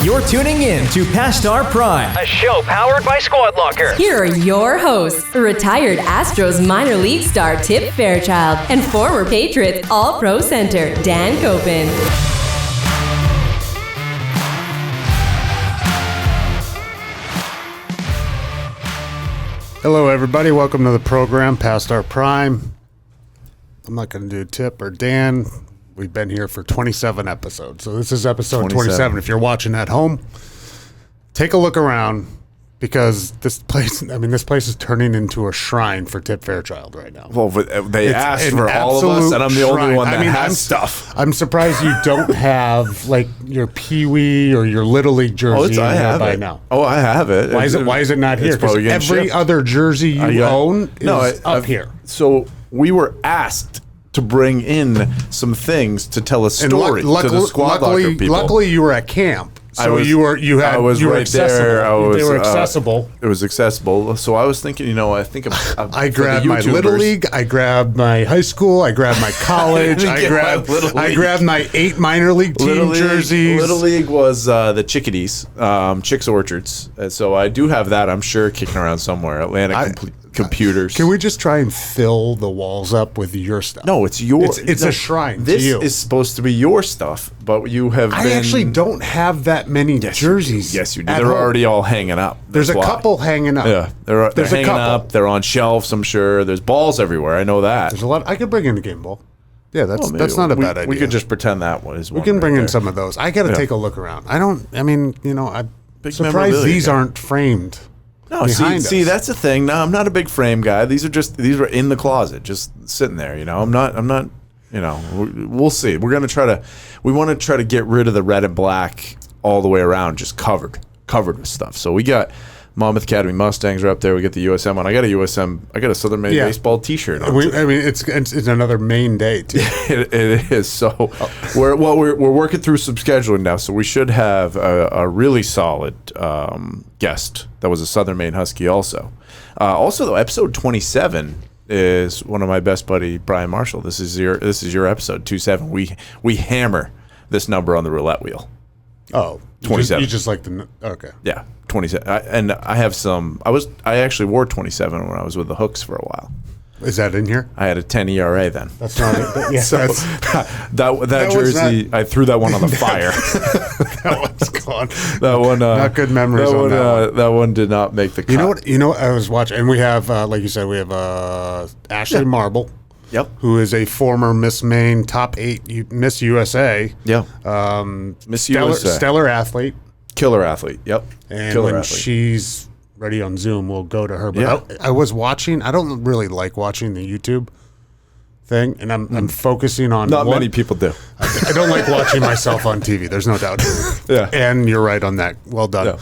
You're tuning in to Past Our Prime, A show powered by Squad Locker. Here are your hosts, retired Astros minor league star Tip Fairchild and former Patriots All-Pro center Dan Koepka. Hello, everybody. Welcome to the program, Past Our Prime. I'm not going to do Tip or Dan. We've been here for 27 episodes. So this is episode 27. If you're watching at home, take a look around because this place is turning into a shrine for Tip Fairchild right now. Well, they asked for all of us, and I'm the only one that has stuff. I'm surprised you don't have like your Pee Wee or your Little League jersey by now. Oh, I have it. Why is it not here? Because every other jersey you own is up here. So we were asked to bring in some things to tell a story to the Squad Locker people. Luckily, you were at camp, so you were right there. They were accessible. It was accessible. So I was thinking, I grabbed my Little League, I grabbed my high school, I grabbed my college, I grabbed my 8 minor league team jerseys. Little League was the Chickadees, Chicks Orchards. So I do have that. I'm sure kicking around somewhere. Atlanta computers. Can we just try and fill the walls up with your stuff? No, it's yours. It's a shrine this to you. Is supposed to be your stuff, but you have I actually don't have that many jerseys. Yes, you do. They're already all hanging up. There's a couple hanging up. Yeah, they're hanging up. They're on shelves, I'm sure. There's balls everywhere. I know that. There's a lot. I could bring in the game ball. Yeah, that's not a bad idea. We could just pretend that one is one. We can bring in some of those. I got to take a look around. I'm surprised these aren't framed. No, see, that's the thing. No, I'm not a big frame guy. These were in the closet, just sitting there. I'm not. We'll see. We want to try to get rid of the red and black all the way around, just covered with stuff. So we got Monmouth Academy Mustangs are up there. We got the USM one. I got a Southern Maine baseball T-shirt on. It's another Maine day too. It is. So we're working through some scheduling now. So we should have a really solid guest that was a Southern Maine Husky also. Also though, episode 27 is one of my best buddy Brian Marshall. This is your episode 27. We hammer this number on the roulette wheel. Oh, 27. You just like the okay. Yeah, 27. And I have some. I actually wore 27 when I was with the Hooks for a while. Is that in here? I had a 10 ERA then. That's not it. Yeah, so that jersey, I threw that one on the fire. That one's gone. That one, not good memories on that one. That one did not make the cut. You know what I was watching, and we have, like you said, we have Ashley Marble. Yep. Who is a former Miss Maine top 8 Miss USA. Yeah. Miss USA. Stellar athlete. Killer athlete. Yep. And when she's ready on Zoom, we'll go to her. But I was watching. I don't really like watching the YouTube thing, and I'm focusing on. Not many people do. I don't like watching myself on TV. There's no doubt. Yeah. And you're right on that. Well done. Yeah.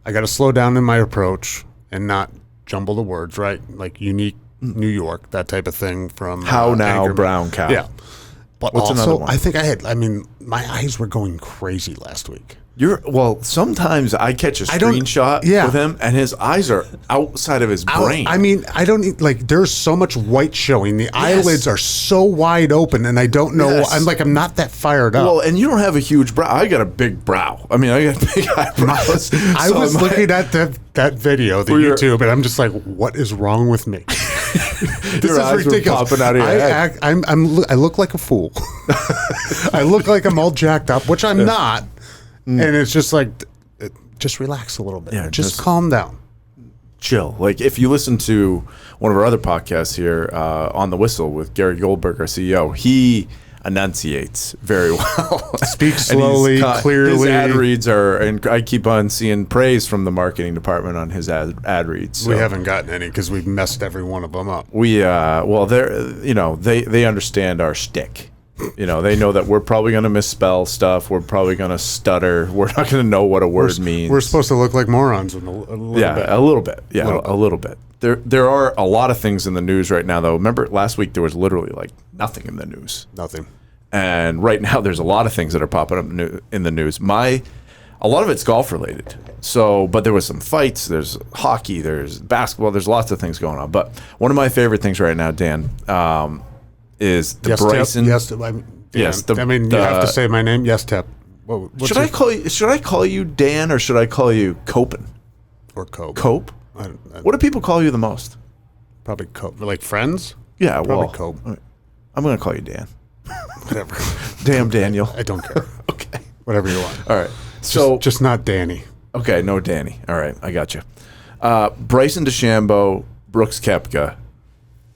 I got to slow down in my approach and not jumble the words. Right, like unique. New York, that type of thing from How Now Anchorman. Brown Cow. Yeah. But what's also, another one? I think my eyes were going crazy last week. Sometimes I catch a screenshot with him and his eyes are outside of his brain. I don't need, there's so much white showing. The eyelids are so wide open and I don't know. Yes. I'm not that fired up. Well, and you don't have a huge brow. I got a big brow. I got big eyebrows. I was looking at that video, the YouTube, and I'm just like, what is wrong with me? This is ridiculous. Popping out of your head. I look like a fool. I look like I'm all jacked up, which I'm not. And it's just just relax a little bit. Yeah, just calm down. Chill. If you listen to one of our other podcasts here, On the Whistle with Gary Goldberg, our CEO, he enunciates very well. Speaks slowly, clearly. His ad reads and I keep on seeing praise from the marketing department on his ad reads. So. We haven't gotten any because we've messed every one of them up. They understand our shtick. They know that we're probably going to misspell stuff. We're probably going to stutter. We're not going to know what a word means. We're supposed to look like morons a little bit. A little bit. Yeah, a little bit. There are a lot of things in the news right now, though. Remember, last week there was literally nothing in the news. Nothing. And right now there's a lot of things that are popping up in the news. A lot of it's golf related. So, but there was some fights. There's hockey. There's basketball. There's lots of things going on. But one of my favorite things right now, Dan, is the Bryson. Yes, you have to say my name. Yes, Tep. Should I call you Dan or should I call you Copen? Or Cope? Cope? What do people call you the most? Probably Cope. Like friends? Yeah, Probably well, Cope. I'm going to call you Dan. Whatever. Damn, Daniel. I don't care. Okay. Whatever you want. All right. So just not Danny. Okay, no Danny. All right, I got you. Bryson DeChambeau, Brooks Koepka.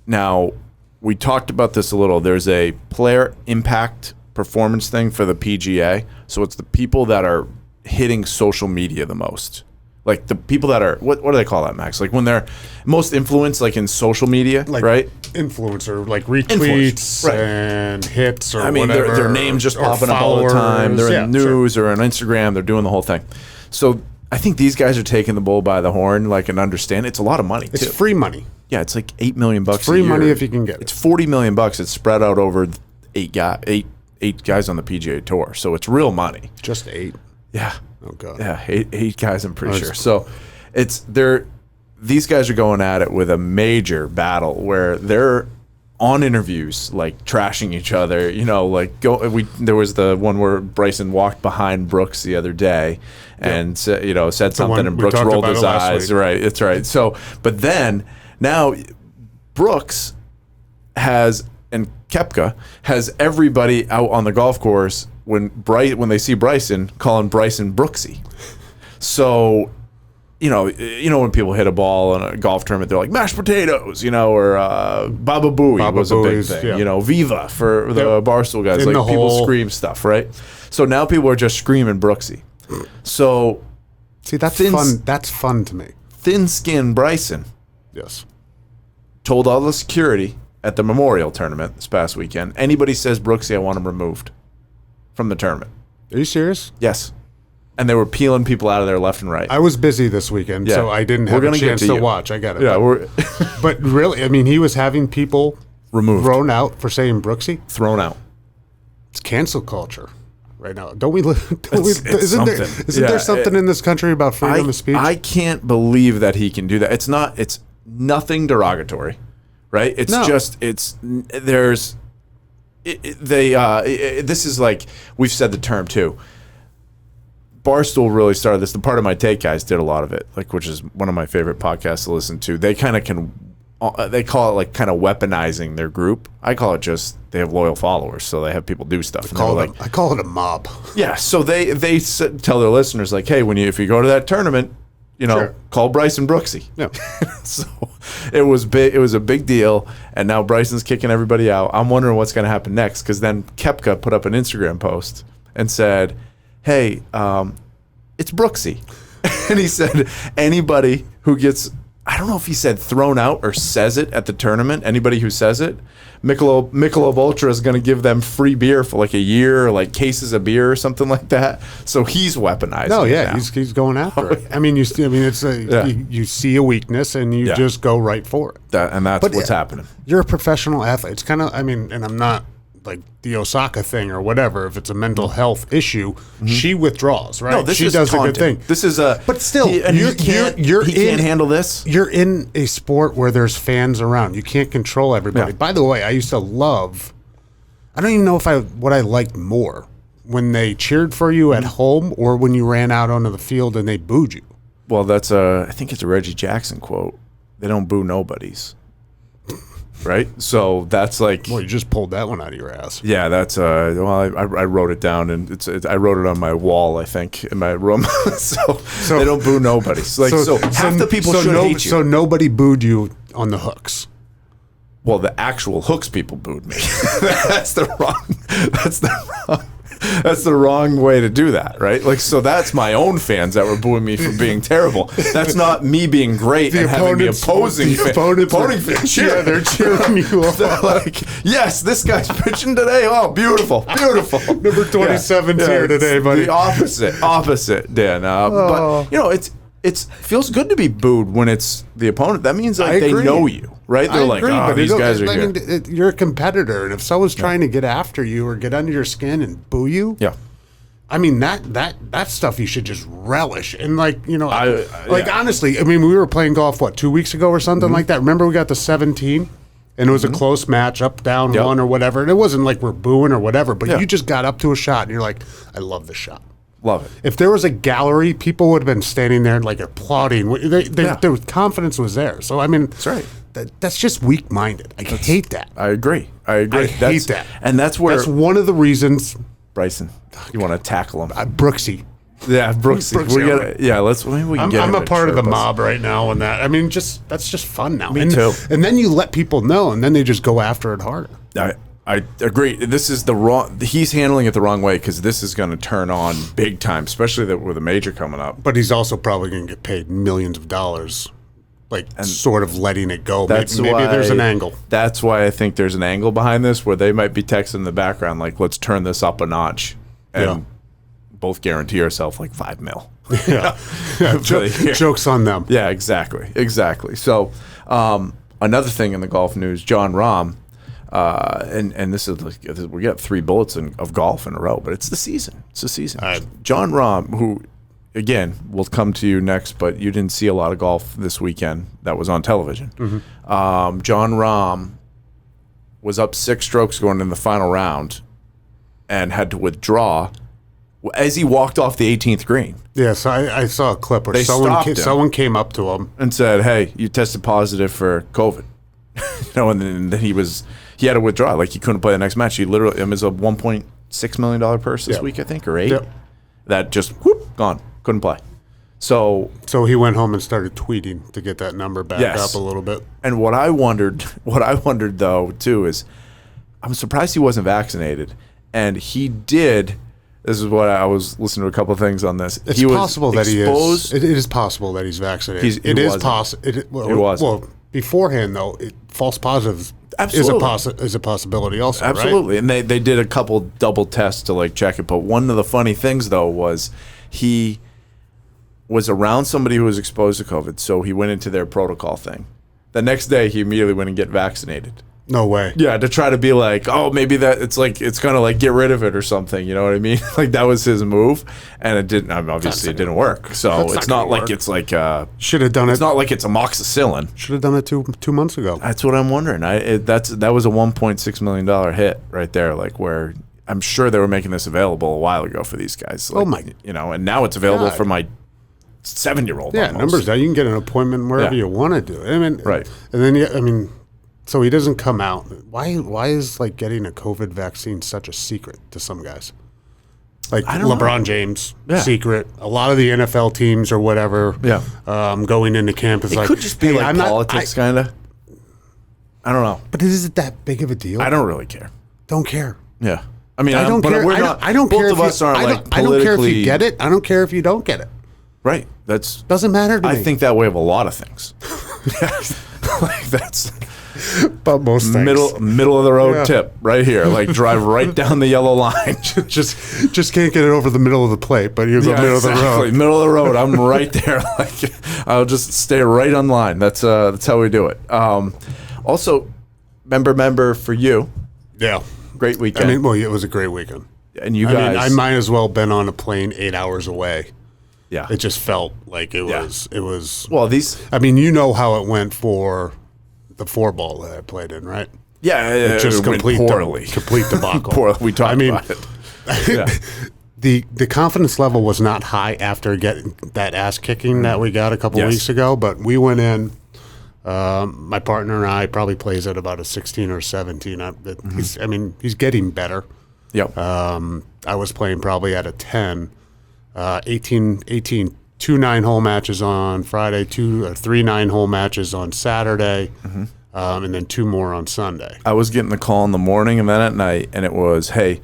Now, we talked about this a little. There's a player impact performance thing for the PGA. So it's the people that are hitting social media the most. Like the people that are, what do they call that, Max? Like when they're most influenced, like in social media, like right? Influencer, like retweets right. and hits or I mean, whatever. their names just or popping up all the time. They're in the news or on Instagram. They're doing the whole thing. So I think these guys are taking the bull by the horn, like, and understand it's a lot of money. It's too. free money. Yeah, it's like $8 million It's free a year. money if you can get it. It's $40 million. It's spread out over eight guys on the PGA Tour. So it's real money. Just 8. Yeah. Oh god. Yeah, eight guys. I'm pretty sure. So these guys are going at it with a major battle where they're on interviews like trashing each other. You know, like there was the one where Bryson walked behind Brooks the other day and said something and Brooks rolled his eyes. Right, it's right. So, but then now Brooks and Koepka has everybody out on the golf course when they see Bryson calling Bryson Brooksy. So, you know when people hit a ball in a golf tournament, they're like mashed potatoes, or Baba Booey was a big thing. Yeah. Viva for the Barstool guys. Like people scream stuff, right? So now people are just screaming Brooksy. So see, that's fun. That's fun to me. Thin-skinned Bryson, yes, told all the security at the Memorial Tournament this past weekend, anybody says Brooksy, I want him removed from the tournament. Are you serious? Yes. And they were peeling people out of there left and right. I was busy this weekend, so I didn't have a chance to watch. I got it. Yeah, but really, I mean, he was having people removed, thrown out for saying Brooksy. Thrown out. It's cancel culture right now. Don't we live? Isn't something. there something in this country about freedom of speech? I can't believe that he can do that. It's nothing derogatory, right? It's just this is like, we've said the term too. Barstool really started this. The Part of My Take guys did a lot of it, which is one of my favorite podcasts to listen to. They kind of they call it like kind of weaponizing their group. I call it just they have loyal followers, so they have people do stuff. I call it a mob. Yeah, so they tell their listeners like, hey, if you go to that tournament, call Bryson Brooksy. Yeah. So it was big. It was a big deal, and now Bryson's kicking everybody out. I'm wondering what's going to happen next, because then Koepka put up an Instagram post and said, hey, it's Brooksy. And he said, anybody who gets, I don't know if he said thrown out or says it at the tournament, anybody who says it, Michelob Ultra is going to give them free beer for like a year, or like cases of beer or something like that. So he's weaponized. No, yeah, he's going after it. I mean, you see a weakness and you just go right for it. That's what's happening. You're a professional athlete. It's kind of, and I'm not like the Osaka thing or whatever. If it's a mental health issue, she withdraws, right? No, this she is does taunting. a good thing. This is a, but still, he can't handle this. You're in a sport where there's fans around. You can't control everybody. Yeah. By the way, I used to love. I don't even know what I liked more, when they cheered for you at home or when you ran out onto the field and they booed you. Well, that's I think it's a Reggie Jackson quote. They don't boo nobodies. Right? So that's like... Well, you just pulled that one out of your ass. Yeah, that's... I wrote it down, and I wrote it on my wall, I think, in my room. so they don't boo nobody. So half the people should hate you. So nobody booed you on the hooks. Well, the actual hooks people booed me. That's the wrong way to do that, right? So that's my own fans that were booing me for being terrible. That's not me being great and having the opposing fans cheer. Yeah, they're cheering you on. They're like, yes, this guy's pitching today. Oh, beautiful. Number 27's here today, buddy. The opposite, Dan. But it feels good to be booed when it's the opponent. That means they know you, right? They're like, these guys are here. You're a competitor, and if someone's trying to get after you or get under your skin and boo you, I mean that stuff you should just relish. And honestly, I mean, we were playing golf 2 weeks ago or something like that. Remember we got the 17, And it was a close match, up, down, one or whatever. And it wasn't like we're booing or whatever, but you just got up to a shot and you're like, I love this shot. Love it. If there was a gallery, people would have been standing there like applauding. Their confidence was there. So, I mean, that's right. That's just weak-minded. I hate that. I agree. I hate that. And that's where... That's one of the reasons... Bryson, you want to tackle him. Brooksy. Yeah, Brooksy. Maybe we can get him I'm a part of the us. mob right now and that. I mean, that's just fun now. Me too. And then you let people know, and then they just go after it harder. I agree. This is the wrong... He's handling it the wrong way because this is going to turn on big time, especially with a major coming up. But he's also probably going to get paid millions of dollars, sort of letting it go. Maybe there's an angle. That's why I think there's an angle behind this where they might be texting in the background like, let's turn this up a notch and both guarantee ourselves like $5 million. Yeah. Joke's on them. Yeah, exactly. So another thing in the golf news, John Rahm, and this is we got 3 bullets of golf in a row, but it's the season. John Rahm, who again will come to you next, but you didn't see a lot of golf this weekend that was on television. John Rahm was up 6 strokes going in the final round and had to withdraw as he walked off the 18th green. Yes, I saw a clip where someone came up to him and said, "Hey, you tested positive for COVID." And then he had to withdraw. Like he couldn't play the next match. He literally, it was a $1.6 million purse this week, I think, or $8 million. That just gone. Couldn't play. So he went home and started tweeting to get that number back up a little bit. And what I wondered though too is, I'm surprised he wasn't vaccinated, and he did. This is what I was listening to a couple of things on this. It's possible that he is. It is possible that he's vaccinated. It is possible. It was. Well, beforehand though, false positives is a possibility also. Absolutely, right? And they did a couple double tests to check it. But one of the funny things though was he was around somebody who was exposed to COVID, so he went into their protocol thing. The next day, he immediately went and get vaccinated. No way. Yeah, to try to be like, oh, maybe that it's gonna get rid of it or something. You know what I mean? That was his move, and it didn't. Obviously, it didn't work. So it's not like it's like should have done it. It's not like it's amoxicillin. Should have done it two months ago. That's what I'm wondering. That was a $1.6 million hit right there. Where I'm sure they were making this available a while ago for these guys. And now it's available for my 7-year-old. Yeah, almost. numbers out. You can get an appointment wherever you want to do it. I mean, right. And then so he doesn't come out. Why is getting a COVID vaccine such a secret to some guys? LeBron James, secret. A lot of the NFL teams or whatever, going into camp is it could just be politics, kind of. I don't know. But is it that big of a deal? I don't really care. Don't care. Yeah. I mean, I don't care. I don't care. Both of us aren't I don't care if you get it. I don't care if you don't get it. Right. Doesn't matter to me. I think that way of a lot of things. That's. But most things. Middle of the road tip right here. Drive right down the yellow line. just can't get it over the middle of the plate, but you go middle of the road. Middle of the road. I'm right there. I'll just stay right on line. That's how we do it. Also, member for you. Yeah. Great weekend. I mean, it was a great weekend. And you guys. I might as well been on a plane 8 hours away. Yeah. It just felt like it was. Well, these. I mean, you know how it went for the 4-ball that I played in, right? Yeah, it just complete debacle. Poorly. We talked about it. Yeah. The confidence level was not high after getting that ass kicking that we got a couple weeks ago, but we went in. My partner and I probably plays at about a 16 or 17. He's getting better. Yep. I was playing probably at a 10. 18, 2 9-hole matches on Friday, 3 9-hole matches on Saturday, and then 2 more on Sunday. I was getting the call in the morning and then at night, and it was, hey,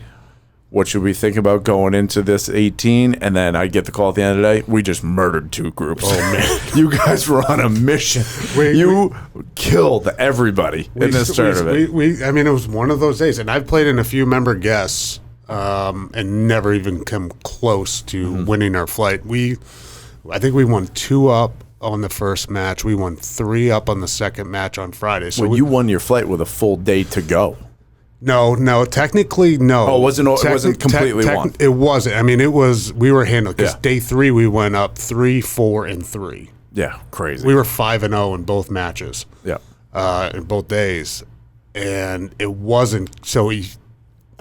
what should we think about going into this 18? And then I get the call at the end of the day, we just murdered 2 groups. Oh, man. You guys were on a mission. You killed everybody in this tournament. It was one of those days, and I've played in a few member guests and never even come close to winning our flight. I think we won 2 up on the first match. We won 3 up on the second match on Friday. So you won your flight with a full day to go. No, technically no. Oh, it wasn't completely won. It wasn't. I mean, it was. We were handled because day 3 we went up 3, 4, and 3. Yeah, crazy. We were 5-0 in both matches. Yeah, in both days. and it wasn't. So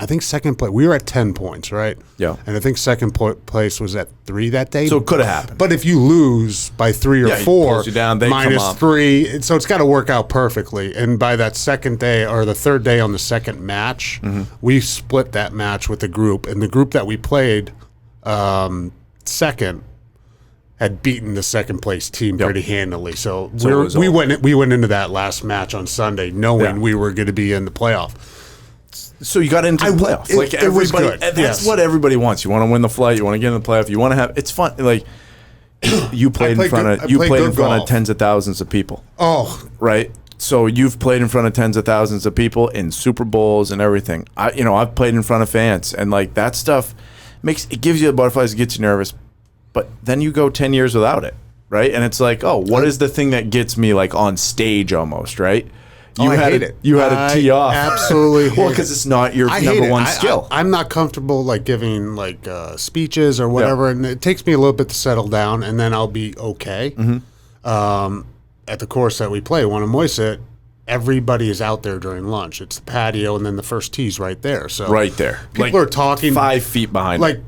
I think second place. We were at 10 points, right? Yeah. And I think second place was at 3 that day. So it could have happened. But if you lose by 3 or he 4, pulls you down, they come minus up. 3, so it's got to work out perfectly. And by that second day or the third day on the second match, we split that match with the group, and the group that we played second had beaten the second place team pretty handily. So we went into that last match on Sunday knowing we were going to be in the playoff. So you got into the playoff. Like it was everybody, good. that's what everybody wants. You want to win the flight. You want to get in the playoff. You want to have. It's fun. Like you played in front of tens of thousands of people. Oh, right. So you've played in front of tens of thousands of people in Super Bowls and everything. I've played in front of fans, and like that stuff gives you the butterflies, it gets you nervous. But then you go 10 years without it, right? And it's like, what is the thing that gets me like on stage almost, right? I hate it. You had to tee off. Absolutely. Well, because it's not your number one skill. I'm not comfortable like giving like speeches or whatever, and it takes me a little bit to settle down, and then I'll be okay. At the course that we play, one in Moisset, everybody is out there during lunch. It's the patio, and then the first tee's right there. So right there, people are talking 5 feet behind. Like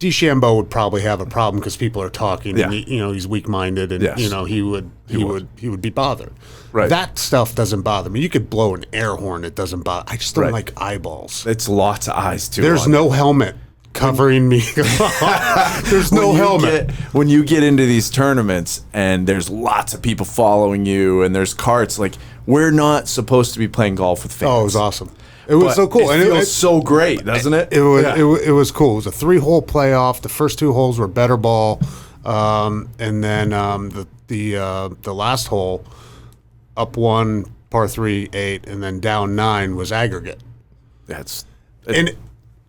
DeChambeau would probably have a problem because people are talking. Yeah. And he's weak-minded, and he would be bothered. Right. That stuff doesn't bother me. You could blow an air horn; it doesn't bother. I just don't like eyeballs. It's lots of eyes too. There's no helmet covering me. There's no helmet. When you get into these tournaments and there's lots of people following you and there's carts, like we're not supposed to be playing golf with fans. Oh, it was awesome. It was so cool. It feels so great, doesn't it? It was cool. It was a 3-hole playoff. The first 2 holes were better ball, and then the last hole, up 1, par 3, 8, and then down 9 was aggregate.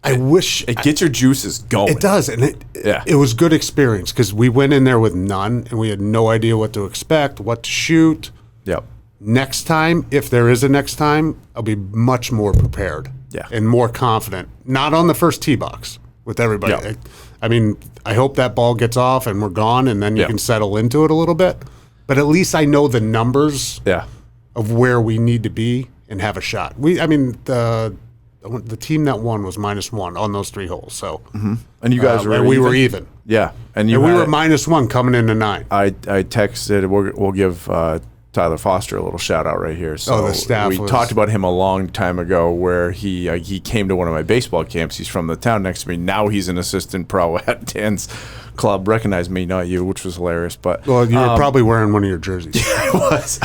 I wish it gets your juices going. It does, and it was good experience because we went in there with none, and we had no idea what to expect, what to shoot. Yep. Next time, if there is a next time, I'll be much more prepared and more confident. Not on the first tee box with everybody. Yep. I hope that ball gets off and we're gone, and then you can settle into it a little bit. But at least I know the numbers of where we need to be and have a shot. The team that won was -1 on those 3 holes. So, and you guys we were even. Yeah, and we were -1 coming into 9. I texted. We'll give Tyler Foster a little shout out right here. So the staff. We talked about him a long time ago, where he came to one of my baseball camps. He's from the town next to me. Now he's an assistant pro at Dan's club. Recognized me, not you, which was hilarious. But you were probably wearing one of your jerseys. I was.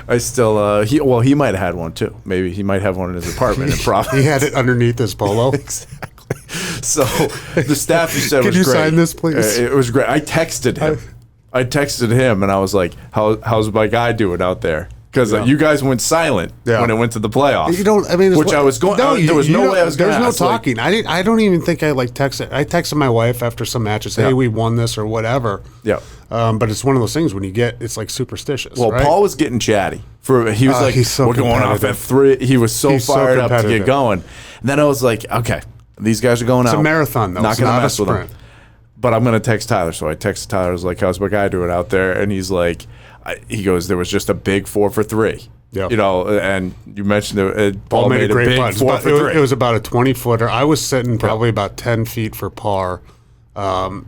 I still. He might have had one too. Maybe he might have one in his apartment in Providence. He had it underneath his polo. Exactly. So the staff you said was great. Could you sign this, please? It was great. I texted him and I was like, "How's my guy doing out there?" Because you guys went silent when it went to the playoffs. I was going. There was no way I was going to. There's no talking. I don't even think I texted. I texted my wife after some matches. Hey, we won this or whatever. Yeah. But it's one of those things when it's like superstitious. Well, right? Paul was getting chatty. He was like, "We're going off at 3." He was so fired up to get going. And then I was like, "Okay, these guys are going out. It's a marathon, though. Not going to mess with them." But I'm going to text Tyler. So I texted Tyler. I was like, "How's my guy doing out there?" And he's like, he goes, "There was just a big 4 for 3." Yep. And you mentioned Paul made a great big 4 for 3. It was about a 20-footer. I was sitting probably about 10 feet for par. And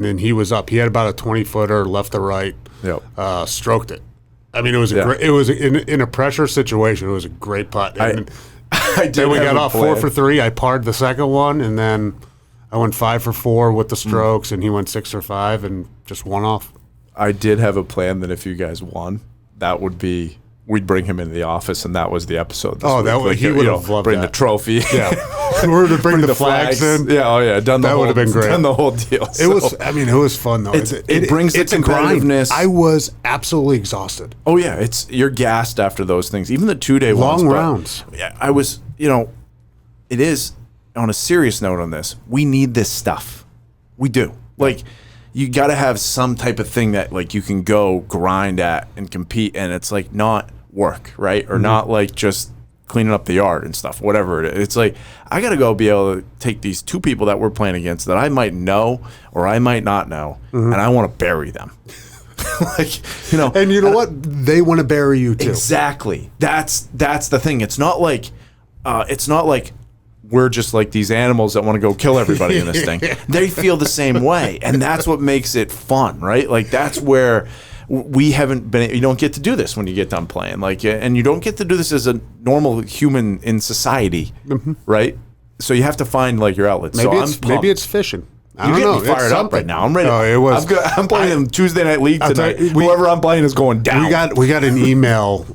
then he was up. He had about a 20-footer left to right. Yep. Stroked it. It was in a pressure situation. It was a great putt. And then we got off 4 for 3. I parred the second one, and then I went 5 for 4 with the strokes, and he went 6 for 5 and just won off. I did have a plan that if you guys won, that would be we'd bring him into the office, and that was the episode. He would have loved bring that. the trophy. Yeah, we were to bring the flags in. Yeah, done the that would have been great. Done the whole deal. It was fun though. It brings the competitiveness. I was absolutely exhausted. Oh yeah, you're gassed after those things. Even the 2-day long rounds. Yeah, I was. It is on a serious note on this. We need this stuff. We do. You got to have some type of thing that you can go grind at and compete, and it's not work, right? Or not just cleaning up the yard and stuff, whatever it is. It's I got to go be able to take these 2 people that we're playing against that I might know or I might not know, and I want to bury them. Like, you know. And you know what? They want to bury you too. Exactly. That's the thing. It's not like we're just like these animals that want to go kill everybody in this thing. They feel the same way, and that's what makes it fun, right? Like that's where we haven't been. You don't get to do this when you get done playing, like, and you don't get to do this as a normal human in society, right? So you have to find like your outlets. Maybe it's fishing. I don't You know. get me fired up right now. I'm ready. No, it was. I'm playing in Tuesday Night League tonight. Whoever I'm playing is going down. We got an email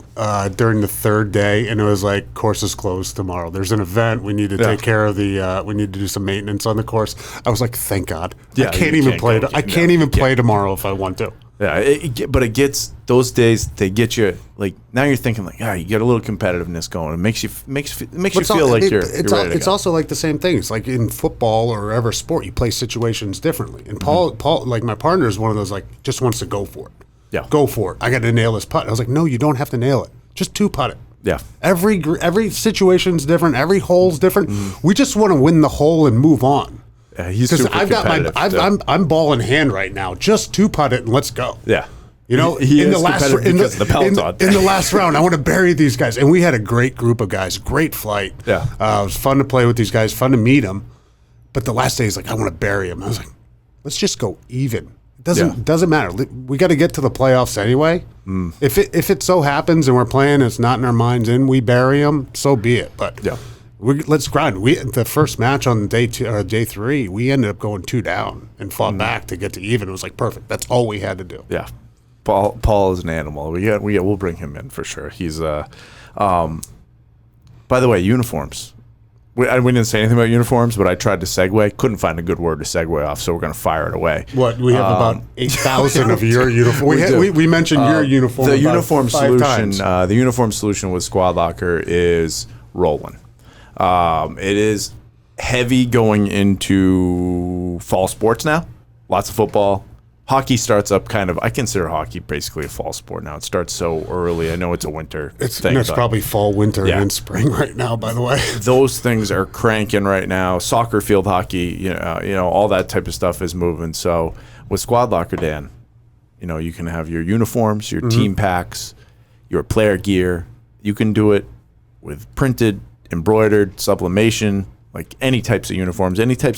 during the third day, and it was like, course is closed tomorrow. There's an event. We need to take care of the. We need to do some maintenance on the course. I was like, thank God. Yeah, I can't even play. I can't even play tomorrow if I want to. Yeah, but it gets those days. They get you like now. You're thinking like, you get a little competitiveness going. It makes you feel like you're ready to go. It's also like the same thing. It's like in football or ever sport, you play situations differently. And Paul, like my partner, is one of those like just wants to go for it. Yeah, go for it. I got to nail this putt. I was like, no, you don't have to nail it. Just two putt it. Yeah. Every situation's different. Every hole's different. We just want to win the hole and move on. Yeah, he's super competitive. I'm ball in hand right now. Just two putt it and let's go. Yeah. You know, in the last round, I want to bury these guys. And we had a great group of guys, great flight. Yeah. It was fun to play with these guys, fun to meet them. But the last day is like, I want to bury them. I was like, let's just go even. It doesn't matter. We got to get to the playoffs anyway. If it so happens and we're playing, it's not in our minds, and we bury them, so be it. But let's grind. The first match on day 3, we ended up going 2 down and fought back to get to even. It was like perfect. That's all we had to do. Yeah. Paul is an animal. We'll bring him in for sure. He's by the way, uniforms. We didn't say anything about uniforms, but I tried to segue. Couldn't find a good word to segue off, so we're going to fire it away. What, we have about 8,000 of your uniforms. We mentioned your uniform. The uniform solution. The uniform solution with Squad Locker is rolling. It is heavy going into fall sports now. Lots of football. Hockey starts up kind of. I consider hockey basically a fall sport now. It starts so early. I know it's a winter thing. It's probably fall, winter, and spring right now, by the way. Those things are cranking right now. Soccer field hockey, you know, all that type of stuff is moving. So with Squad Locker, Dan, you know, you can have your uniforms, your team packs, your player gear. You can do it with printed, embroidered, sublimation. Like any types of uniforms, any type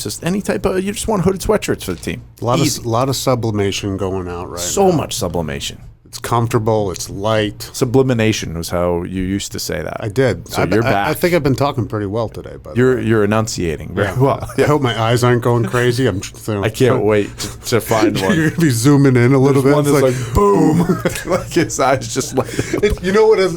of, you just want hooded sweatshirts for the team. A lot of sublimation going out right now. So much sublimation. It's comfortable. It's light. Sublimination was how you used to say that. I did. So you're back. I think I've been talking pretty well today. But you're enunciating very well. I hope my eyes aren't going crazy. I can't wait to find one. You're gonna be zooming in a little bit. One that's like boom, like his eyes just light up. You know what is?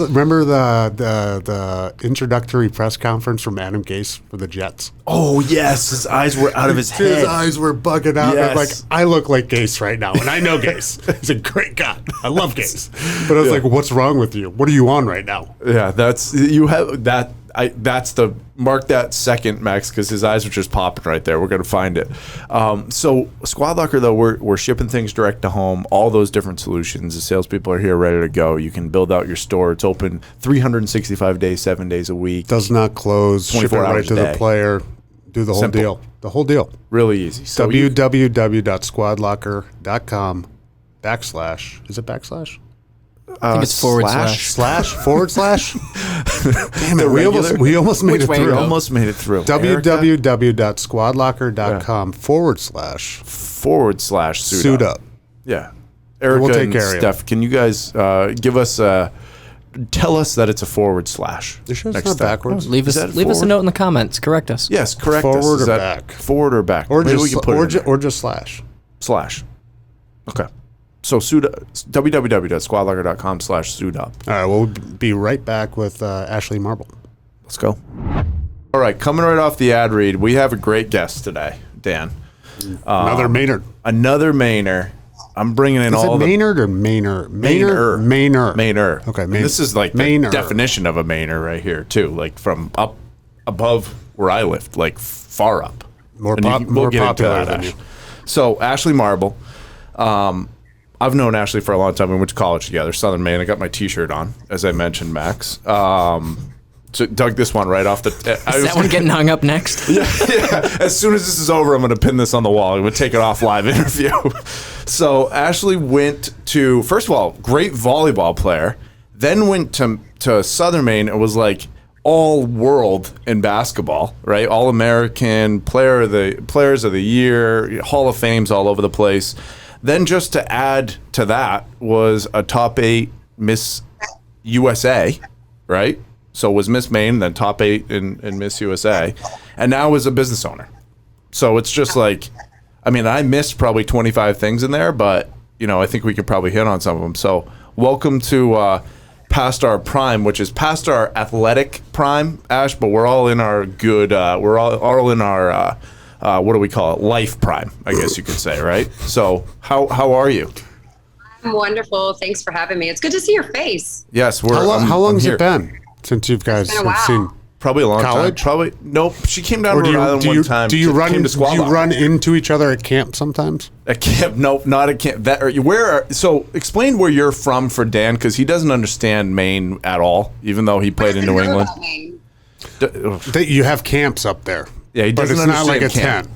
Remember the introductory press conference from Adam Gase for the Jets? Oh yes, his eyes were out of his head. His eyes were bugging out. Yes. Like I look like Gase right now, and I know Gase. He's a great guy. I love Gase, but I was like, "What's wrong with you? What are you on right now?" Yeah, that's you have that. That's the mark that second, Max, because his eyes were just popping right there. We're gonna find it. So Squad Locker, though, we're shipping things direct to home. All those different solutions. The salespeople are here, ready to go. You can build out your store. It's open 365 days, 7 days a week. Does not close. 24 Ship it right hours to a the day. player. Do the whole Simple. deal. The whole deal. Really easy. So www.squadlocker.com / Is it backslash? I think it's forward slash. Forward slash? Damn it. We almost made it way through. to go? almost made it through. www.squadlocker.com / suit up. Yeah. Erica We'll take and care of you. Steph, can you guys give us tell us that it's a / You sure it's not backwards? Leave us a note in the comments. Correct us. Yes, correct us. Forward Is or that back? Forward or back? Or Maybe just we can put it in there. or just slash. /. Okay. So www.squadlocker.com / suit up. All right, we'll be right back with Ashley Marble. Let's go. All right, coming right off the ad read, we have a great guest today, Dan. Another Maynard. Another Mainer. I'm bringing in Is all it the Maynard or Maynard? Mainer. Maynard. Okay, And this is like the Maynard. definition of a Mainer right here too, like from up above where I lived, like far up. More And more get into popular that, than Ash. you. So Ashley Marble, I've known Ashley for a long time. We went to college together, Southern Maine. I got my T-shirt on, as I mentioned, Max. So dug this one right off the. Is that one getting hung up next? Yeah. As soon as this is over, I'm going to pin this on the wall. I'm going to take it off live interview. So Ashley went to, first of all, great volleyball player. Then went to Southern Maine and was like all world in basketball, right? All American players of the year, Hall of Fames all over the place. Then just to add to that was a top 8 Miss USA, right? So was Miss Maine, then top 8 in Miss USA, and now is a business owner. So it's just like, I mean, I missed probably 25 things in there, but I think we could probably hit on some of them. So welcome to past our prime, which is past our athletic prime, Ash, but we're all in our good. We're all in our what do we call it? Life prime, I guess you could say, right? So how are you? I'm wonderful. Thanks for having me. It's good to see your face. Yes, How long has it been since you guys have seen? Probably a long college? time. Probably nope. She came down to Rhode Island one time. Do you run into each other at camp sometimes? At camp? Nope, not at camp. So explain where you're from for Dan, because he doesn't understand Maine at all, even though he played in New England. You have camps up there. Yeah, but it's not like a tent.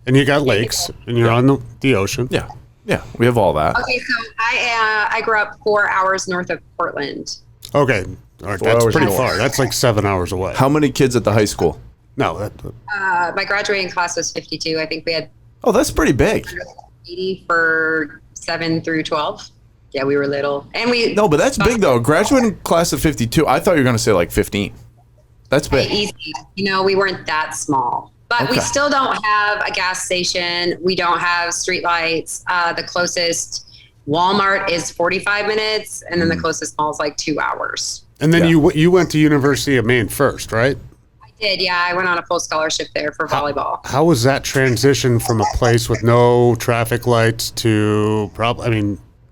And you got lakes, and you're on the ocean. Yeah, we have all that. Okay, so I grew up 4 hours north of Portland. Okay. All right, that's pretty far. That's like 7 hours away. How many kids at the high school? No. My graduating class was 52. I think we had. Oh, that's pretty big. 80 for 7 through 12. Yeah, we were little, and we. No, but that's big though. Graduating class of 52. I thought you were going to say like 15. That's big. Easy. We weren't that small, but we still don't have a gas station. We don't have street lights. The closest Walmart is 45 minutes, and then the closest mall is like 2 hours. And then you went to University of Maine first, right? I did, yeah. I went on a full scholarship there for volleyball. How was that transition from a place with no traffic lights to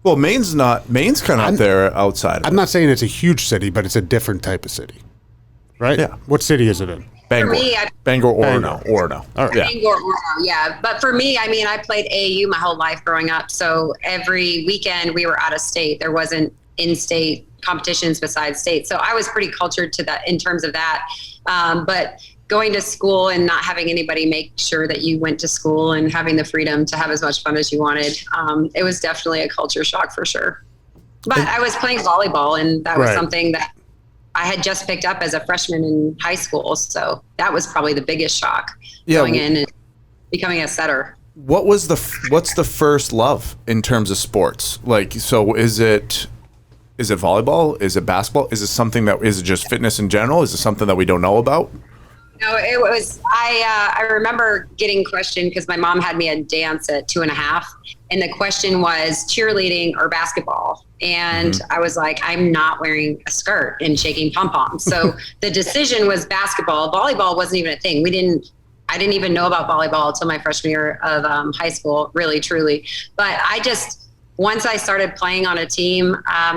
well, Maine's kind of up there outside. I'm not saying it's a huge city, but it's a different type of city, right? Yeah. What city is it in? Bangor. Bangor, Orono. All right. Yeah. Bangor, Orono, yeah. But for me, I played AAU my whole life growing up. So every weekend we were out of state. There wasn't in-state competitions besides state. So I was pretty cultured to that in terms of that. But going to school and not having anybody make sure that you went to school and having the freedom to have as much fun as you wanted, it was definitely a culture shock for sure. But I was playing volleyball, and that was something that I had just picked up as a freshman in high school. So that was probably the biggest shock going in and becoming a setter. What's the first love in terms of sports? Like, so is it volleyball? Is it basketball? Is it just fitness in general? Is it something that we don't know about? No, it was, I remember getting questioned because my mom had me at dance at 2.5. And the question was cheerleading or basketball. And I was like, I'm not wearing a skirt and shaking pom-poms. So the decision was basketball. Volleyball wasn't even a thing. I didn't even know about volleyball until my freshman year of high school, really, truly. But once I started playing on a team,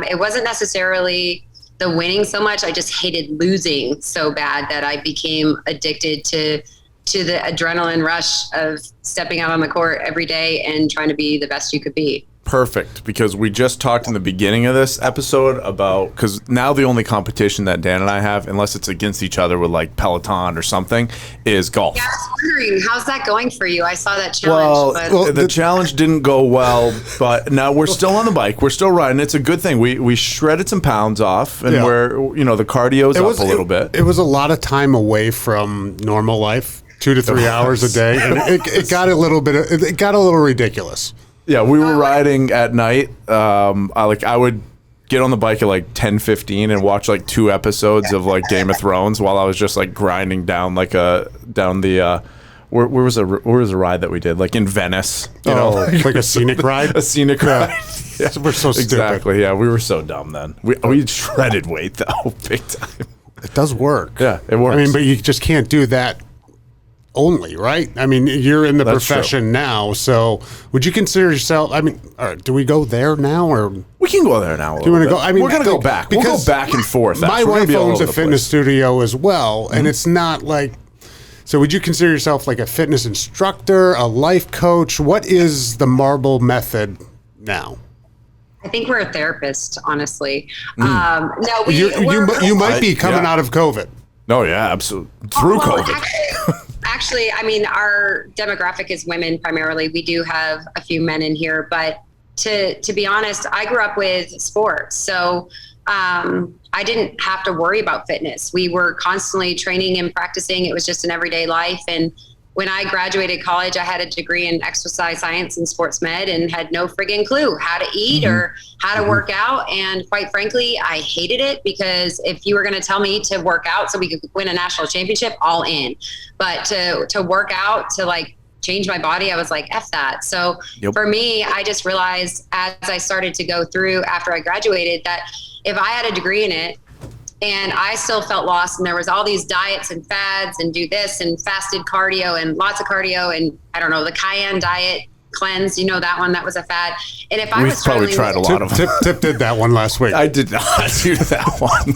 it wasn't necessarily the winning so much. I just hated losing so bad that I became addicted to the adrenaline rush of stepping out on the court every day and trying to be the best you could be. Perfect, because we just talked in the beginning of this episode about, because now the only competition that Dan and I have, unless it's against each other with like Peloton or something, is golf. Yeah, I was wondering, how's that going for you? I saw that challenge. Well, the challenge didn't go well, but now we're still on the bike. We're still riding. It's a good thing. We shredded some pounds off, and we're, the cardio's up a little bit. It was a lot of time away from normal life, 2 to 3 hours a day, and it got a little ridiculous. Yeah, we were riding at night. I would get on the bike at like 10:15 and watch like 2 episodes of like Game of Thrones while I was just like grinding down the where was a ride that we did, like in Venice, like a scenic ride. A scenic ride. Yeah. We're so stupid. Exactly. Yeah, we were so dumb then. We shredded weight though, big time. It does work. Yeah, it works. But you just can't do that only, right? You're in the profession now, so would you consider yourself? All right, do we go there now, or we can go there now? Do you want to go? We're gonna go back. We'll go back and forth. My wife owns a fitness studio as well, and it's not like. So, would you consider yourself like a fitness instructor, a life coach? What is the marble method now? I think we're a therapist, honestly. Mm. No, you might be coming out of COVID. No, yeah, absolutely. Through COVID. Actually, I mean, our demographic is women primarily. We do have a few men in here, but to be honest, I grew up with sports. So I didn't have to worry about fitness. We were constantly training and practicing. It was just an everyday life. And when I graduated college, I had a degree in exercise science and sports med and had no friggin' clue how to eat or how to work out. And quite frankly, I hated it because if you were going to tell me to work out so we could win a national championship, all in. But to work out, to like change my body, I was like, F that. So for me, I just realized as I started to go through after I graduated that if I had a degree in it, and I still felt lost. And there was all these diets and fads and do this and fasted cardio and lots of cardio. And I don't know, the Cayenne diet cleanse, you know, that one, that was a fad. And if I was probably tried a lot of them. Tip did that one last week. I did not do that one.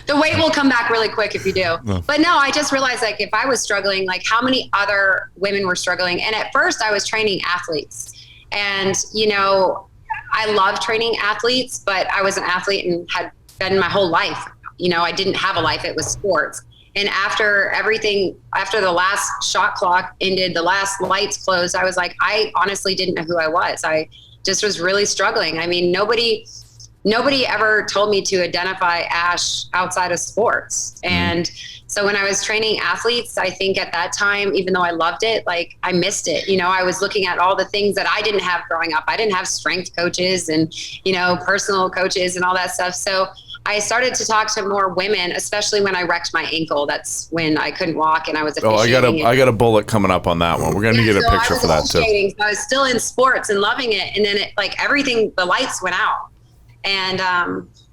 The weight will come back really quick if you do. No. But no, I just realized like if I was struggling, like how many other women were struggling. And at first I was training athletes and, you know, I love training athletes, but I was an athlete and had been my whole life. You know, I didn't have a life. It was sports. And after the last shot clock ended, the last lights closed, I was like, I honestly didn't know who I was. I just was really struggling. I mean, nobody ever told me to identify Ash outside of sports. And so when I was training athletes, I think at that time, even though I loved it, like I missed it. You know, I was looking at all the things that I didn't have growing up. I didn't have strength coaches and, you know, personal coaches and all that stuff. So I started to talk to more women, especially when I wrecked my ankle. That's when I couldn't walk and I was officiating. I got a bullet coming up on that one. We're going to get a picture for that too. So I was still in sports and loving it. And then it, like everything, the lights went out. And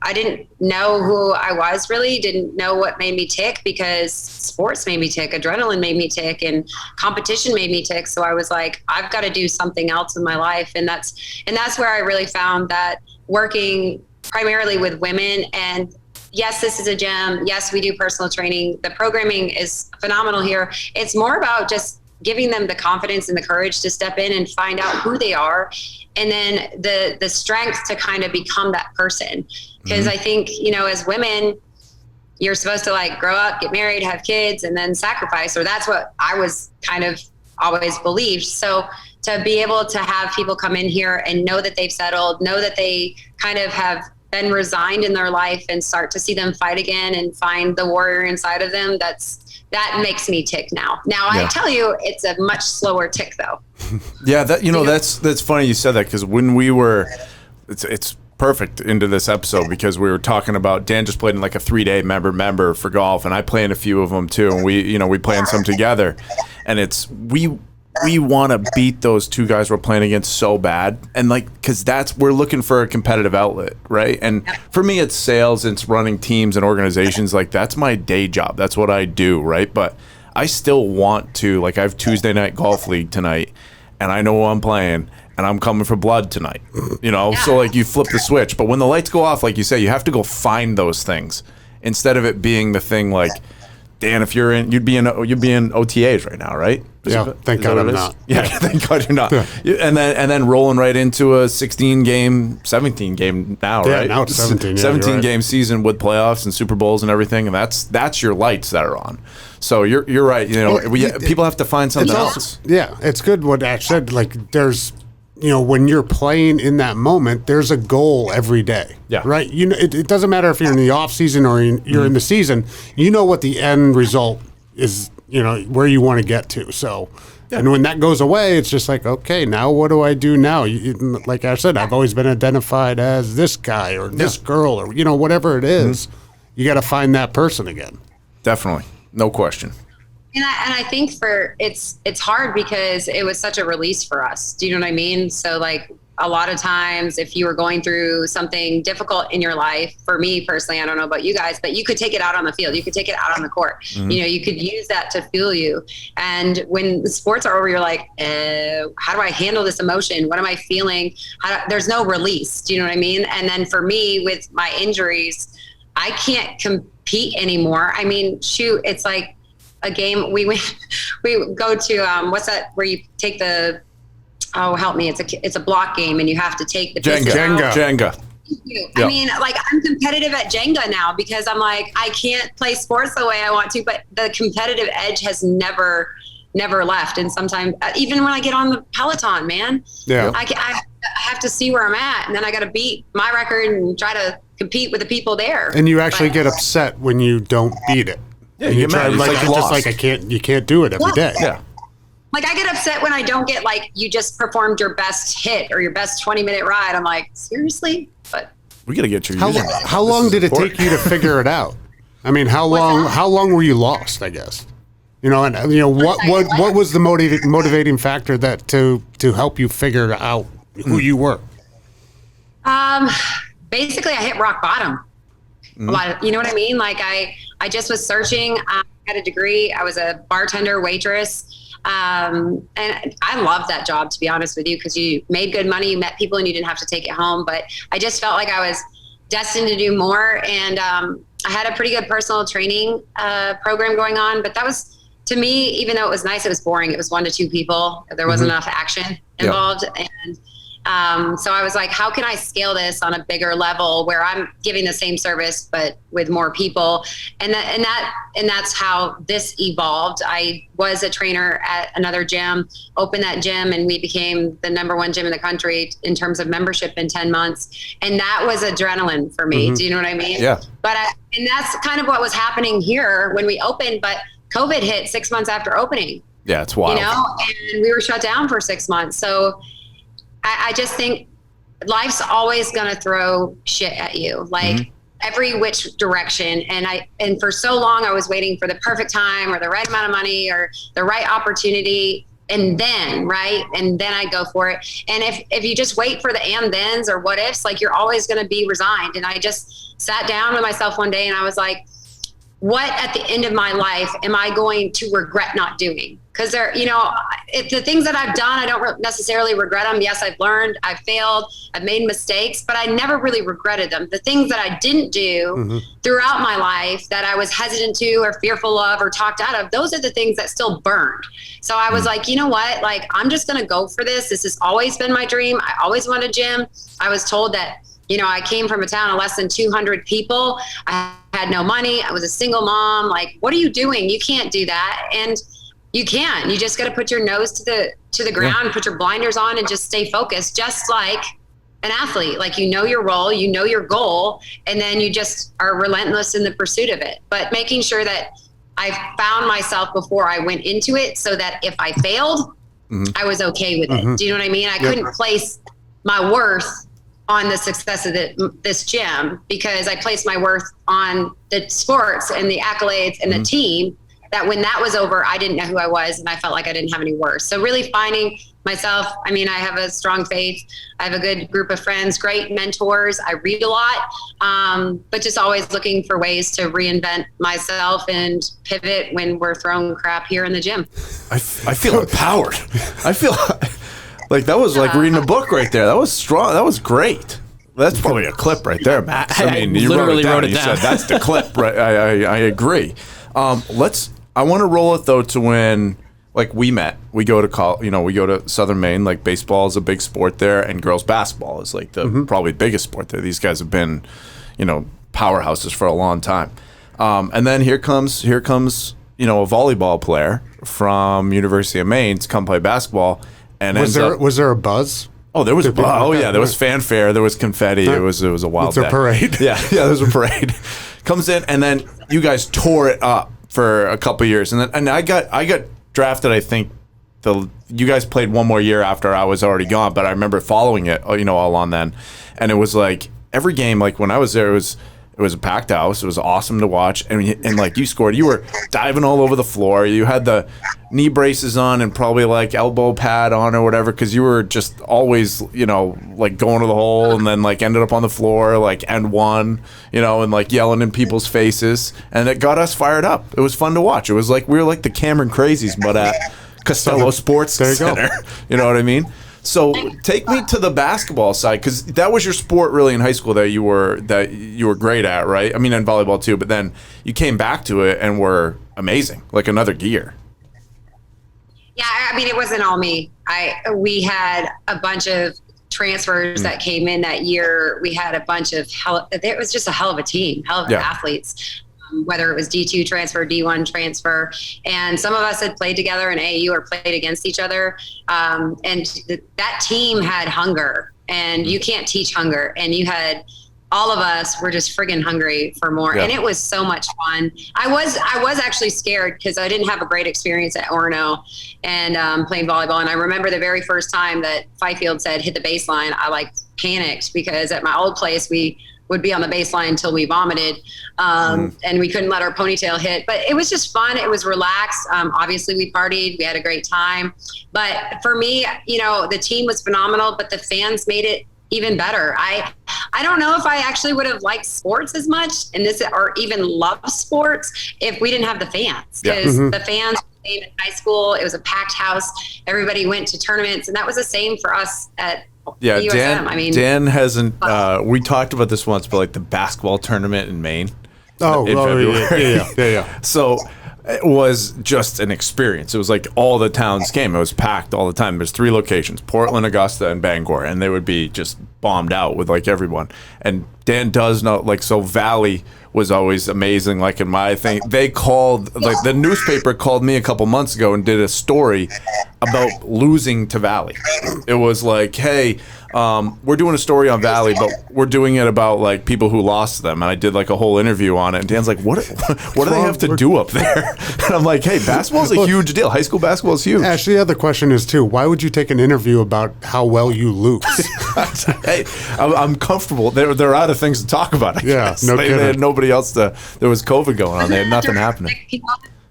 I didn't know who I was really, didn't know what made me tick because sports made me tick, adrenaline made me tick, and competition made me tick. So I was like, I've got to do something else in my life. And that's where I really found that working primarily with women. And yes, this is a gym. Yes, we do personal training. The programming is phenomenal here. It's more about just giving them the confidence and the courage to step in and find out who they are. And then the strength to kind of become that person. Because I think, you know, as women, you're supposed to like grow up, get married, have kids, and then sacrifice, or that's what I was kind of always believed. So to be able to have people come in here and know that they've settled, know that they kind of have been resigned in their life and start to see them fight again and find the warrior inside of them, that makes me tick now. Now I tell you, it's a much slower tick though. Yeah, that's funny you said that because when we were, it's perfect into this episode because we were talking about Dan just played in like a 3-day member for golf, and I play in a few of them too, and we play in some together, and it's we want to beat those two guys we're playing against so bad, and like because we're looking for a competitive outlet, right? And for me, it's sales, it's running teams and organizations. Like that's my day job. That's what I do, right? But I still want to, like, I have Tuesday night golf league tonight, and I know who I'm playing, and I'm coming for blood tonight, you know? So, like, you flip the switch. But when the lights go off, like you say, you have to go find those things instead of it being the thing like, Dan, if you'd be in OTAs right now, right? Thank God I'm not. Yeah, thank God you're not. Yeah. And then rolling right into a 17 game now, right? Now it's 17. 17 game season with playoffs and Super Bowls and everything, and that's your lights that are on. So you're right. You know, people have to find something else. Yeah, it's good what Ash said. Like there's, you know, when you're playing in that moment, there's a goal every day. Yeah. Right. You know, it doesn't matter if you're in the off season or you're in the season. You know what the end result is. You know where you want to get to. So, and when that goes away, it's just like, okay, now what do I do now? Like I said, I've always been identified as this guy or this girl or whatever it is. You got to find that person again. Definitely, no question. And I think it's hard because it was such a release for us. Do you know what I mean? So like a lot of times if you were going through something difficult in your life, for me personally, I don't know about you guys, but you could take it out on the field. You could take it out on the court. You know, you could use that to fuel you. And when the sports are over, you're like, how do I handle this emotion? What am I feeling? There's no release. Do you know what I mean? And then for me with my injuries, I can't compete anymore. I mean, shoot, it's like a game we go to, what's that where you take the oh, help me. It's a block game and you have to take the pieces out. Jenga. I mean, like, I'm competitive at Jenga now because I'm like, I can't play sports the way I want to, but the competitive edge has never left. And sometimes, even when I get on the Peloton, man, I have to see where I'm at, and then I got to beat my record and try to compete with the people there. And you actually get upset when you don't beat it. Yeah, and you get mad. like, just like you can't do it every day. Yeah. Like, I get upset when I don't get, like, you just performed your best hit or your best 20-minute ride. I'm like, seriously? But we got to get your username. How long did it take you to figure it out? I mean, how long were you lost, I guess? You know, and you know what was the motivating factor that to help you figure out who you were? Basically, I hit rock bottom. A lot of, you know what I mean? Like, I just was searching. I had a degree. I was a bartender, waitress. And I loved that job, to be honest with you, because you made good money, you met people, and you didn't have to take it home. But I just felt like I was destined to do more. And I had a pretty good personal training program going on. But that was, to me, even though it was nice, it was boring. It was 1 to 2 people. There wasn't enough action involved. And so I was like, how can I scale this on a bigger level where I'm giving the same service but with more people? And that's how this evolved. I was a trainer at another gym, opened that gym, and we became the #1 gym in the country in terms of membership in 10 months. And that was adrenaline for me. Do you know what I mean? Yeah. But and that's kind of what was happening here when we opened, but COVID hit 6 months after opening. Yeah, it's wild. You know, and we were shut down for 6 months. So I just think life's always going to throw shit at you, like every which direction. And for so long, I was waiting for the perfect time or the right amount of money or the right opportunity. And then I go for it. And if you just wait for the and thens or what ifs, like, you're always going to be resigned. And I just sat down with myself one day and I was like, what at the end of my life am I going to regret not doing? Because the things that I've done, I don't necessarily regret them. Yes, I've learned, I've failed, I've made mistakes, but I never really regretted them. The things that I didn't do throughout my life that I was hesitant to or fearful of or talked out of, those are the things that still burned. So I was like, you know what? Like, I'm just going to go for this. This has always been my dream. I always wanted a gym. I was told that, I came from a town of less than 200 people. I had no money. I was a single mom. Like, what are you doing? You can't do that. And you can. You just got to put your nose to the ground, put your blinders on, and just stay focused, just like an athlete. Like, you know your role, you know your goal, and then you just are relentless in the pursuit of it. But making sure that I found myself before I went into it so that if I failed, I was okay with it. Do you know what I mean? I couldn't place my worth on the success of this gym because I placed my worth on the sports and the accolades and the team, that when that was over, I didn't know who I was and I felt like I didn't have any worth. So really finding myself, I mean, I have a strong faith. I have a good group of friends, great mentors. I read a lot, but just always looking for ways to reinvent myself and pivot when we're throwing crap here in the gym. I feel empowered. I feel like that was like reading a book right there. That was strong. That was great. That's probably a clip right there, Matt. I mean, you literally wrote wrote it it down. down. You said that's the clip, right? I agree. I want to roll it though to when, like, we met. We go to we go to Southern Maine. Like, baseball is a big sport there, and girls basketball is like the probably biggest sport there. These guys have been, powerhouses for a long time. And then here comes a volleyball player from University of Maine to come play basketball. And was there a buzz? Oh, there was a buzz. Oh yeah, there was fanfare. There was confetti. It was a wild. It's a parade. Yeah, there was a parade. Comes in, and then you guys tore it up for a couple years, and I got drafted. I think you guys played one more year after I was already gone, but I remember following it, all on then, and it was like every game. Like, when I was there, it was a packed house. It was awesome to watch, and like, you scored. You were diving all over the floor. You had the knee braces on and probably like elbow pad on or whatever, because you were just always like going to the hole, and then like ended up on the floor like and won, and like yelling in people's faces, and it got us fired up. It was fun to watch. It was like we were like the Cameron Crazies, but at Costello Sports Center. You know what I mean? So take me to the basketball side, because that was your sport really in high school that you were great at, right? I mean, in volleyball too, but then you came back to it and were amazing, like another gear. Yeah, I mean, it wasn't all me. We had a bunch of transfers that came in that year. We had a bunch of it was just a hell of a team, hell of athletes. Whether it was D2 transfer, D1 transfer, and some of us had played together in AAU or played against each other. And that team had hunger, and you can't teach hunger. And you had all of us were just friggin' hungry for more. And it was so much fun. I was actually scared because I didn't have a great experience at Orono and playing volleyball. And I remember the very first time that Fifield said, hit the baseline, I panicked because at my old place, we would be on the baseline until we vomited and we couldn't let our ponytail hit. But it was just fun. It was relaxed. Obviously, we partied. We had a great time. But for me, the team was phenomenal, but the fans made it even better. I don't know if I actually would have liked sports as much or even loved sports if we didn't have the fans, because the fans came in high school. It was a packed house. Everybody went to tournaments, and that was the same for us at USM. Dan hasn't. We talked about this once, but the basketball tournament in Maine. In February. Yeah. So it was just an experience. It was all the towns came. It was packed all the time. There's 3 locations: Portland, Augusta, and Bangor, and they would be just bombed out with everyone. And Dan does know, so Valley was always amazing. In my thing, they called the newspaper called me a couple months ago and did a story about losing to Valley. It was hey, we're doing a story on Valley, but we're doing it about people who lost to them. And I did a whole interview on it. And Dan's what do they have to do up there? And I'm hey, basketball's a huge deal. High school basketball is huge. Actually, the other question is too, why would you take an interview about how well you lose? Hey, I'm comfortable. They're out of things to talk about, I guess. No kidding. They had nobody else there was COVID going on. They had nothing happening.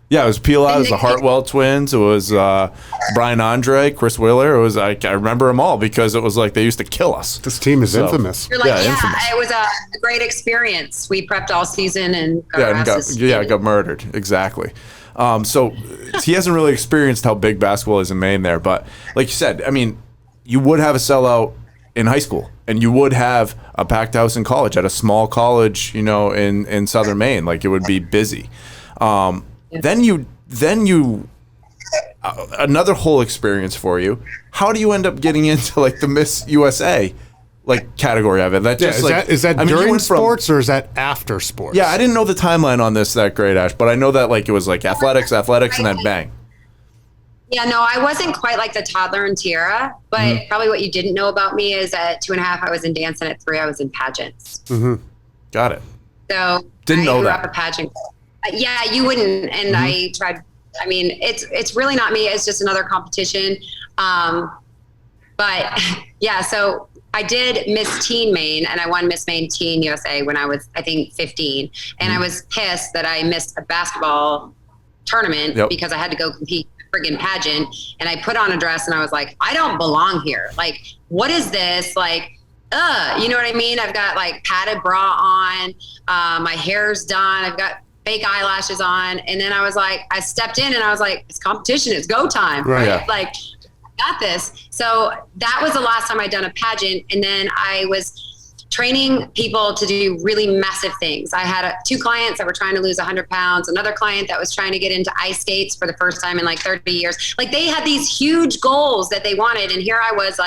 Yeah, it was Pilar, it was the Hartwell twins, it was Brian Andre, Chris Wheeler. It was I remember them all because it was they used to kill us. This team is infamous. You're infamous. It was a great experience. We prepped all season and got murdered. Exactly. So he hasn't really experienced how big basketball is in Maine there, but like you said, you would have a sellout in high school, and you would have a packed house in college at a small college, in southern Maine. It would be busy. Then you another whole experience for you. How do you end up getting into the Miss USA category of it? That just is that during sports or is that after sports? Yeah, I didn't know the timeline on this that great, Ash, but I know that it was athletics, and then bang. Yeah, no, I wasn't quite like the toddler and tiara, but probably what you didn't know about me is at 2.5 I was in dance, and at 3 I was in pageants. Got it. So didn't know grew that. up a pageant. Yeah, you wouldn't. And I tried. It's really not me. It's just another competition. But yeah, so I did Miss Teen Maine, and I won Miss Maine Teen USA when I was, I think, 15. And I was pissed that I missed a basketball tournament because I had to go compete in a friggin' pageant. And I put on a dress, and I was like, I don't belong here. What is this? You know what I mean? I've got padded bra on. My hair's done. I've got fake eyelashes on. And then I was I stepped in and I was it's competition. It's go time. Right. I got this. So that was the last time I'd done a pageant. And then I was training people to do really massive things. I had 2 clients that were trying to lose 100 pounds. Another client that was trying to get into ice skates for the first time in 30 years. They had these huge goals that they wanted. And here I was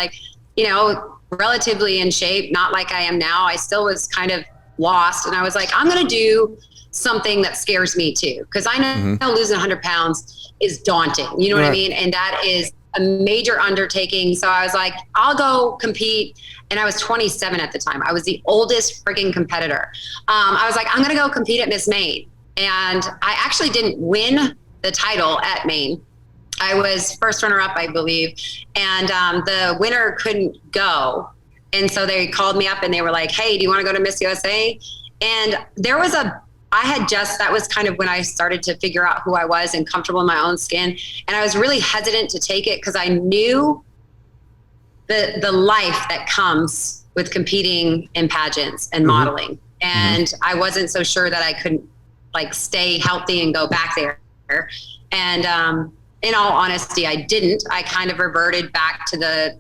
relatively in shape, not like I am now. I still was kind of lost. And I was I'm going to do something that scares me too, because I know losing 100 pounds is daunting. You know what I mean? And that is a major undertaking. So I was I'll go compete. And I was 27 at the time. I was the oldest frigging competitor. I was I'm going to go compete at Miss Maine. And I actually didn't win the title at Maine. I was first runner-up, I believe. And the winner couldn't go. And so they called me up and they were hey, do you want to go to Miss USA? And there was that was kind of when I started to figure out who I was and comfortable in my own skin. And I was really hesitant to take it because I knew the life that comes with competing in pageants and modeling. And I wasn't so sure that I couldn't stay healthy and go back there. And in all honesty, I didn't. I kind of reverted back to the,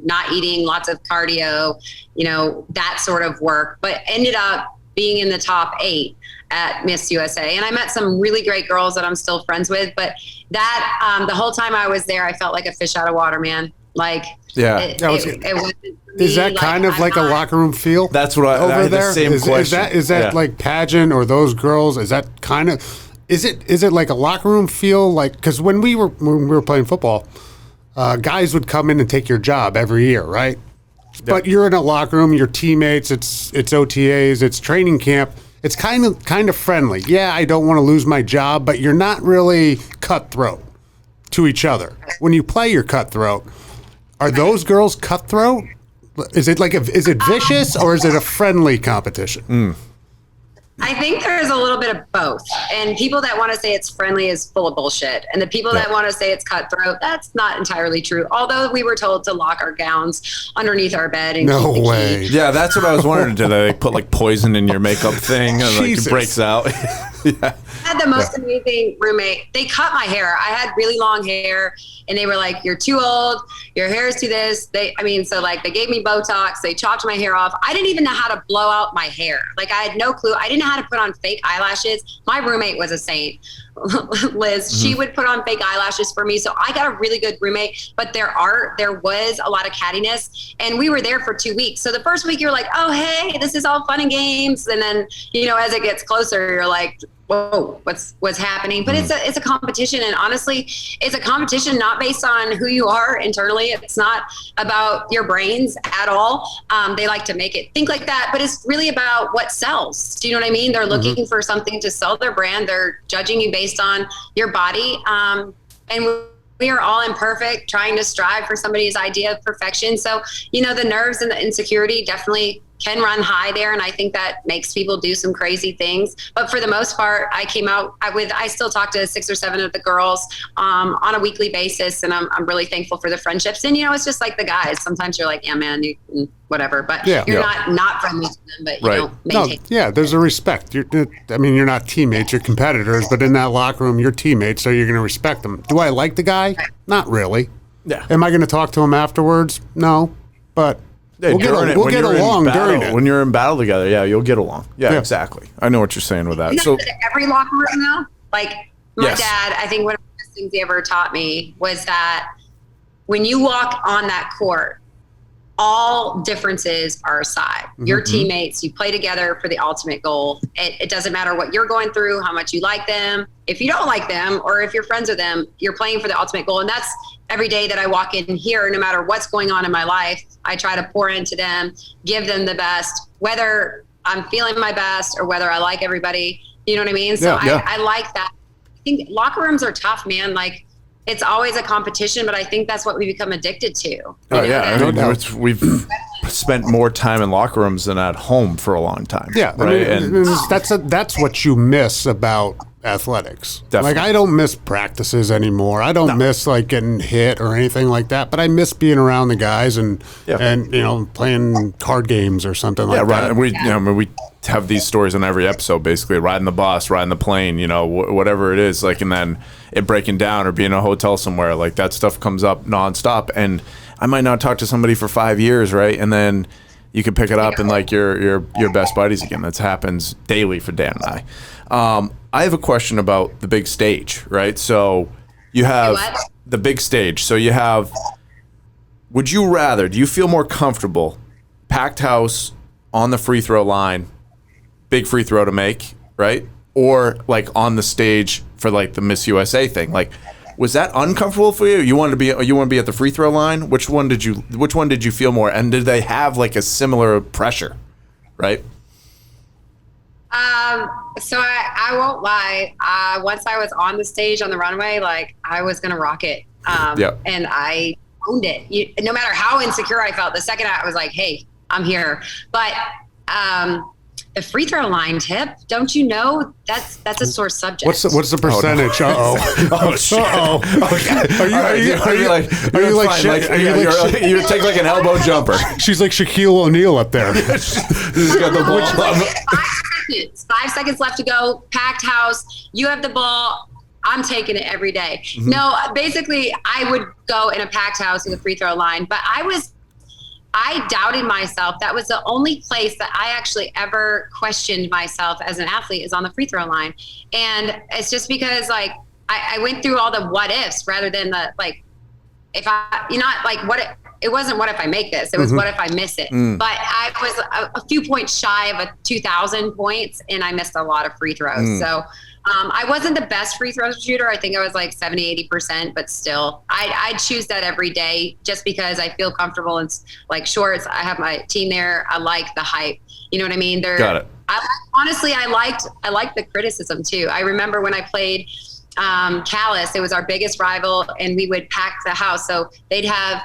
not eating, lots of cardio, that sort of work, but ended up being in the top 8 at Miss USA. And I met some really great girls that I'm still friends with, but that the whole time I was there, I felt like a fish out of water, man. Like, it wasn't for me. Is that kind of like a locker room feel? That's what I had the same question. Is that like pageant or those girls? Is that kind of? Is it like a locker room feel? Like, because when we were playing football, guys would come in and take your job every year, right? Yep. But you're in a locker room, your teammates. It's OTAs, it's training camp. It's kind of friendly. Yeah, I don't want to lose my job, but you're not really cutthroat to each other. When you play, you're cutthroat. Are those girls cutthroat? Is it vicious or is it a friendly competition? I think there's a little bit of both. And people that want to say it's friendly is full of bullshit. And the people that want to say it's cutthroat, that's not entirely true. Although we were told to lock our gowns underneath our bed and no keep the way. key. Yeah, that's what I was wondering. Did they put like poison in your makeup thing and like it breaks out? I had the most amazing roommate. They cut my hair. I had really long hair and they were like, "You're too old. Your hair is too this." They gave me Botox. They chopped my hair off. I didn't even know how to blow out my hair. Like, I had no clue. I didn't know how to put on fake eyelashes. My roommate was a saint. Liz, she would put on fake eyelashes for me. So I got a really good roommate, but there was a lot of cattiness, and we were there for 2 weeks. So the first week you're like, "Oh, hey, this is all fun and games." And then, as it gets closer, you're like, "Whoa, what's happening?" But it's a competition. And honestly, it's a competition not based on who you are internally. It's not about your brains at all. They like to make it think like that, but it's really about what sells. Do you know what I mean? They're looking for something to sell their brand. They're judging you based on your body. And we are all imperfect, trying to strive for somebody's idea of perfection. So, the nerves and the insecurity definitely can run high there. And I think that makes people do some crazy things. But for the most part, I came out I still talk to 6 or 7 of the girls on a weekly basis. And I'm really thankful for the friendships. And, it's just like the guys. Sometimes you're like, "Yeah, man, whatever." But you're not friendly to them, but you don't maintain. There's a respect. You're not teammates, you're competitors, but in that locker room, you're teammates, so you're going to respect them. Do I like the guy? Not really. Yeah. Am I going to talk to him afterwards? No. But we'll get along during it. When you're in battle together, you'll get along. Yeah, exactly. I know what you're saying with that. So every locker room, though, like my dad, I think one of the best things he ever taught me was that when you walk on that court, all differences are aside. Your teammates, you play together for the ultimate goal. It doesn't matter what you're going through, how much you like them. If you don't like them, or if you're friends with them, you're playing for the ultimate goal. And that's every day that I walk in here, no matter what's going on in my life, I try to pour into them, give them the best, whether I'm feeling my best or whether I like everybody. You know what I mean? So I like that. I think locker rooms are tough, man. Like, it's always a competition, but I think that's what we become addicted to. We've spent more time in locker rooms than at home for a long time. Yeah, right. That's what you miss about athletics. Definitely. Like, I don't miss practices anymore. I don't miss like getting hit or anything like that. But I miss being around the guys and playing card games or something like that. We have these stories on every episode, basically riding the bus, riding the plane, whatever it is, like, and then it breaking down or being in a hotel somewhere, like that stuff comes up nonstop. And I might not talk to somebody for 5 years, right? And then you can pick it up and like you're best buddies again. That happens daily for Dan and I. I have a question about the big stage, right? So you have the big stage. So you have, do you feel more comfortable, packed house on the free throw line, big free throw to make, right? Or like on the stage for like the Miss USA thing? Like, was that uncomfortable for you? You want to be at the free throw line? Which one did you feel more? And did they have like a similar pressure, right? So I won't lie. Once I was on the stage on the runway, like, I was going to rock it. And I owned it. No matter how insecure I felt, the second I was like, "Hey, I'm here." But, the free throw line tip, don't you know that's a sore subject? What's the percentage? Oh shit! You take like an elbow jumper. She's like Shaquille O'Neal up there. She's got the ball. 5 seconds left to go. Packed house. You have the ball. I'm taking it every day. No, basically, I would go in a packed house in the free throw line, but I doubted myself. That was the only place that I actually ever questioned myself as an athlete, is on the free throw line. And it's just because, like, I went through all the what ifs rather than the like, if I, you're not like it wasn't what if I make this, it was what if I miss it. But I was a few points shy of 2,000 points and I missed a lot of free throws. So I wasn't the best free throw shooter. I think I was like 70-80%, but still I'd choose that every day just because I feel comfortable in like shorts. I have my team there. I like the hype. You know what I mean? Got it. Honestly, I liked the criticism too. I remember when I played Calais, it was our biggest rival and we would pack the house. So they'd have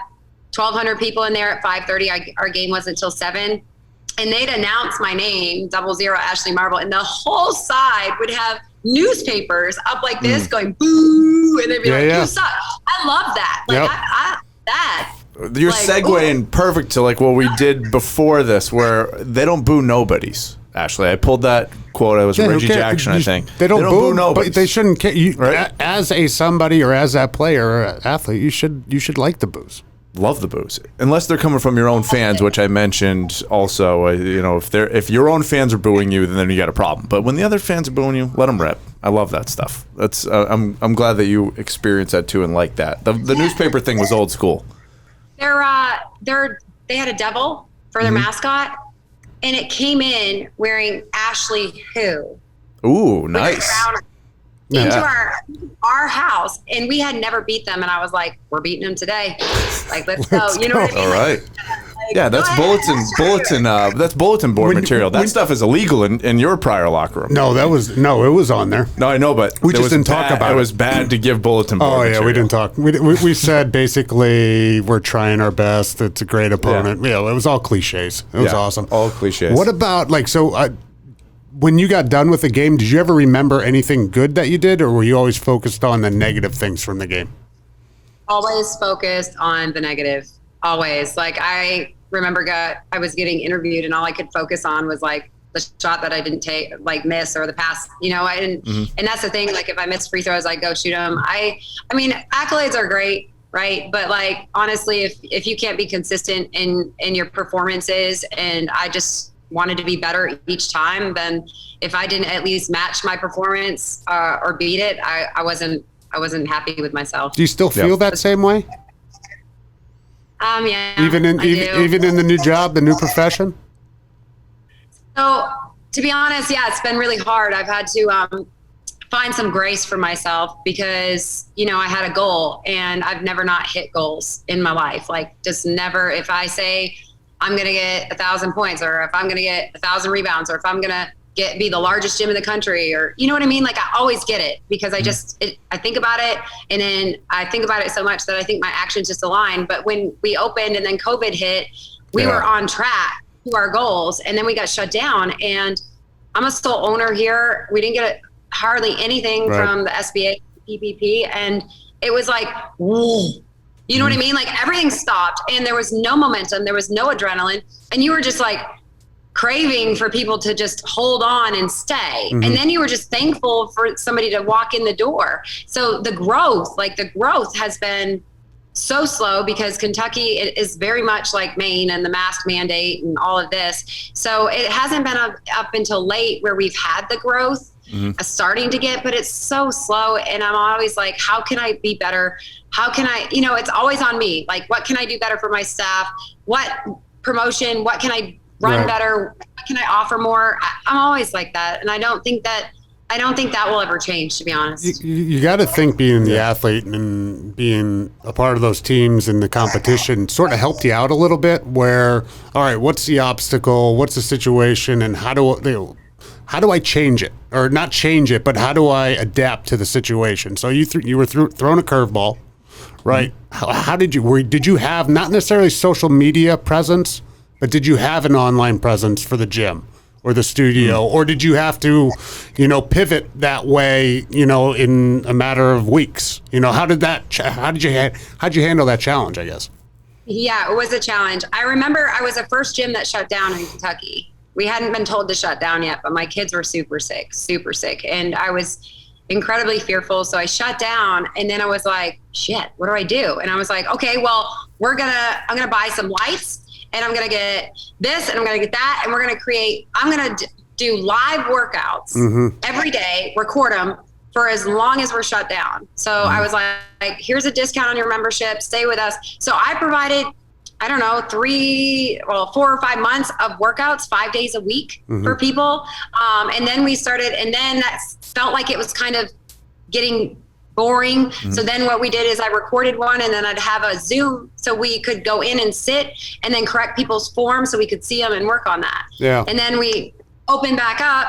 1,200 people in there at 5:30. Our game wasn't until 7. And they'd announce my name, 00 Ashley Marble, and the whole side would have newspapers up like this going, boo, and they'd be like, you suck. I love that. Like, You're like, segueing perfect to like what we did before this, where they don't boo nobodies. Ashley, I pulled that quote. It was Reggie Jackson, I think. They don't boo nobodies. but they shouldn't care. Right? As a somebody or as that player or athlete, you should like the boos. Love the boos, unless they're coming from your own fans, which I mentioned also. If your own fans are booing you, then you got a problem. But when the other fans are booing you, let them rip. I love that stuff. That's I'm glad that you experienced that too and like that. The newspaper thing was old school. they had a devil for their mascot, and it came in wearing Ashley who. Ooh, nice. Into our house, and we had never beat them, and I was like, we're beating them today, like let's go. You know what I mean? All right. Like, That's bulletin board material. That stuff is illegal in your prior locker room. No, it was on there. No, I know, but we just didn't talk about it. It was bad to give bulletin board material. We didn't talk. We said basically we're trying our best. It's a great opponent. It was all cliches. It was awesome. All cliches. What about when you got done with the game, did you ever remember anything good that you did, or were you always focused on the negative things from the game? Always focused on the negative. Always. Like I remember I was getting interviewed and all I could focus on was like the shot that I didn't miss or the pass, I didn't. And that's the thing. Like if I miss free throws, I go shoot them. I mean, accolades are great. Right. But like, honestly, if you can't be consistent in your performances, and I just wanted to be better each time, then if I didn't at least match my performance or beat it, I wasn't happy with myself. Do you still feel that same way? Yeah. Even in the new job, the new profession? So to be honest, it's been really hard. I've had to find some grace for myself because, I had a goal and I've never not hit goals in my life. Like just never, if I say I'm going to get 1,000 points, or if I'm going to get 1,000 rebounds, or if I'm going to be the largest gym in the country, or, you know what I mean? Like I always get it because I think about it, and then I think about it so much that I think my actions just align. But when we opened and then COVID hit, we were on track to our goals, and then we got shut down. And I'm a sole owner here. We didn't get hardly anything from the SBA PPP. And it was like, whoa. You know what I mean? Like everything stopped and there was no momentum. There was no adrenaline. And you were just like craving for people to just hold on and stay. And then you were just thankful for somebody to walk in the door. So the growth has been so slow because Kentucky is very much like Maine and the mask mandate and all of this. So it hasn't been up until late where we've had the growth. Starting to get, but it's so slow. And I'm always like, how can I be better? How can I, it's always on me. Like, what can I do better for my staff? What promotion? What can I run better? What can I offer more? I'm always like that. And I don't think that will ever change, to be honest. You got to think being the athlete and being a part of those teams and the competition sort of helped you out a little bit where, all right, what's the obstacle? What's the situation? And how do I change it, or not change it, but how do I adapt to the situation? So you were thrown a curveball, right? How did you have not necessarily social media presence, but did you have an online presence for the gym or the studio, or did you have to, pivot that way, in a matter of weeks? How'd you handle that challenge, I guess? Yeah, it was a challenge. I remember I was the first gym that shut down in Kentucky. We hadn't been told to shut down yet, but my kids were super sick. And I was incredibly fearful. So I shut down, and then I was like, shit, what do I do? And I was like, okay, well, I'm going to buy some lights, and I'm going to get this, and I'm going to get that. And I'm going to do live workouts every day, record them for as long as we're shut down. So I was like, here's a discount on your membership, stay with us. So I provided, I don't know, 4 or 5 months of workouts, 5 days a week for people. And then we started, and then that felt like it was kind of getting boring. So then what we did is I recorded one, and then I'd have a Zoom so we could go in and sit and then correct people's forms so we could see them and work on that. Yeah. And then we opened back up,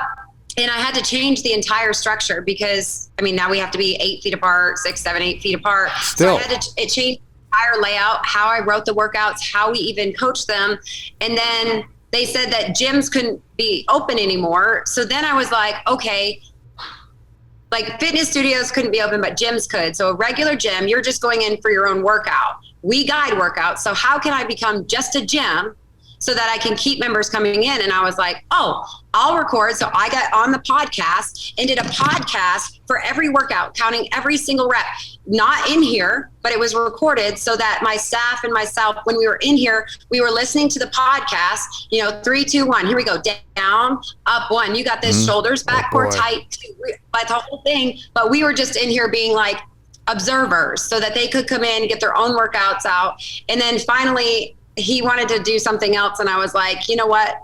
and I had to change the entire structure because, I mean, now we have to be 8 feet apart, 6, 7, 8 feet apart. Still. So I had to it changed the entire layout, how I wrote the workouts, how we even coached them. And then they said that gyms couldn't be open anymore. So then I was like, okay, like fitness studios couldn't be open, but gyms could. So a regular gym, you're just going in for your own workout. We guide workouts. So how can I become just a gym so that I can keep members coming in? And I was like, oh, I'll record. So I got on the podcast and did a podcast for every workout, counting every single rep, not in here, but it was recorded so that my staff and myself, when we were in here, we were listening to the podcast, 3, 2, 1, here we go, down, up, 1, you got this, shoulders back, core tight, 2, like the whole thing. But we were just in here being like observers so that they could come in and get their own workouts out. And then finally, he wanted to do something else. And I was like, you know what?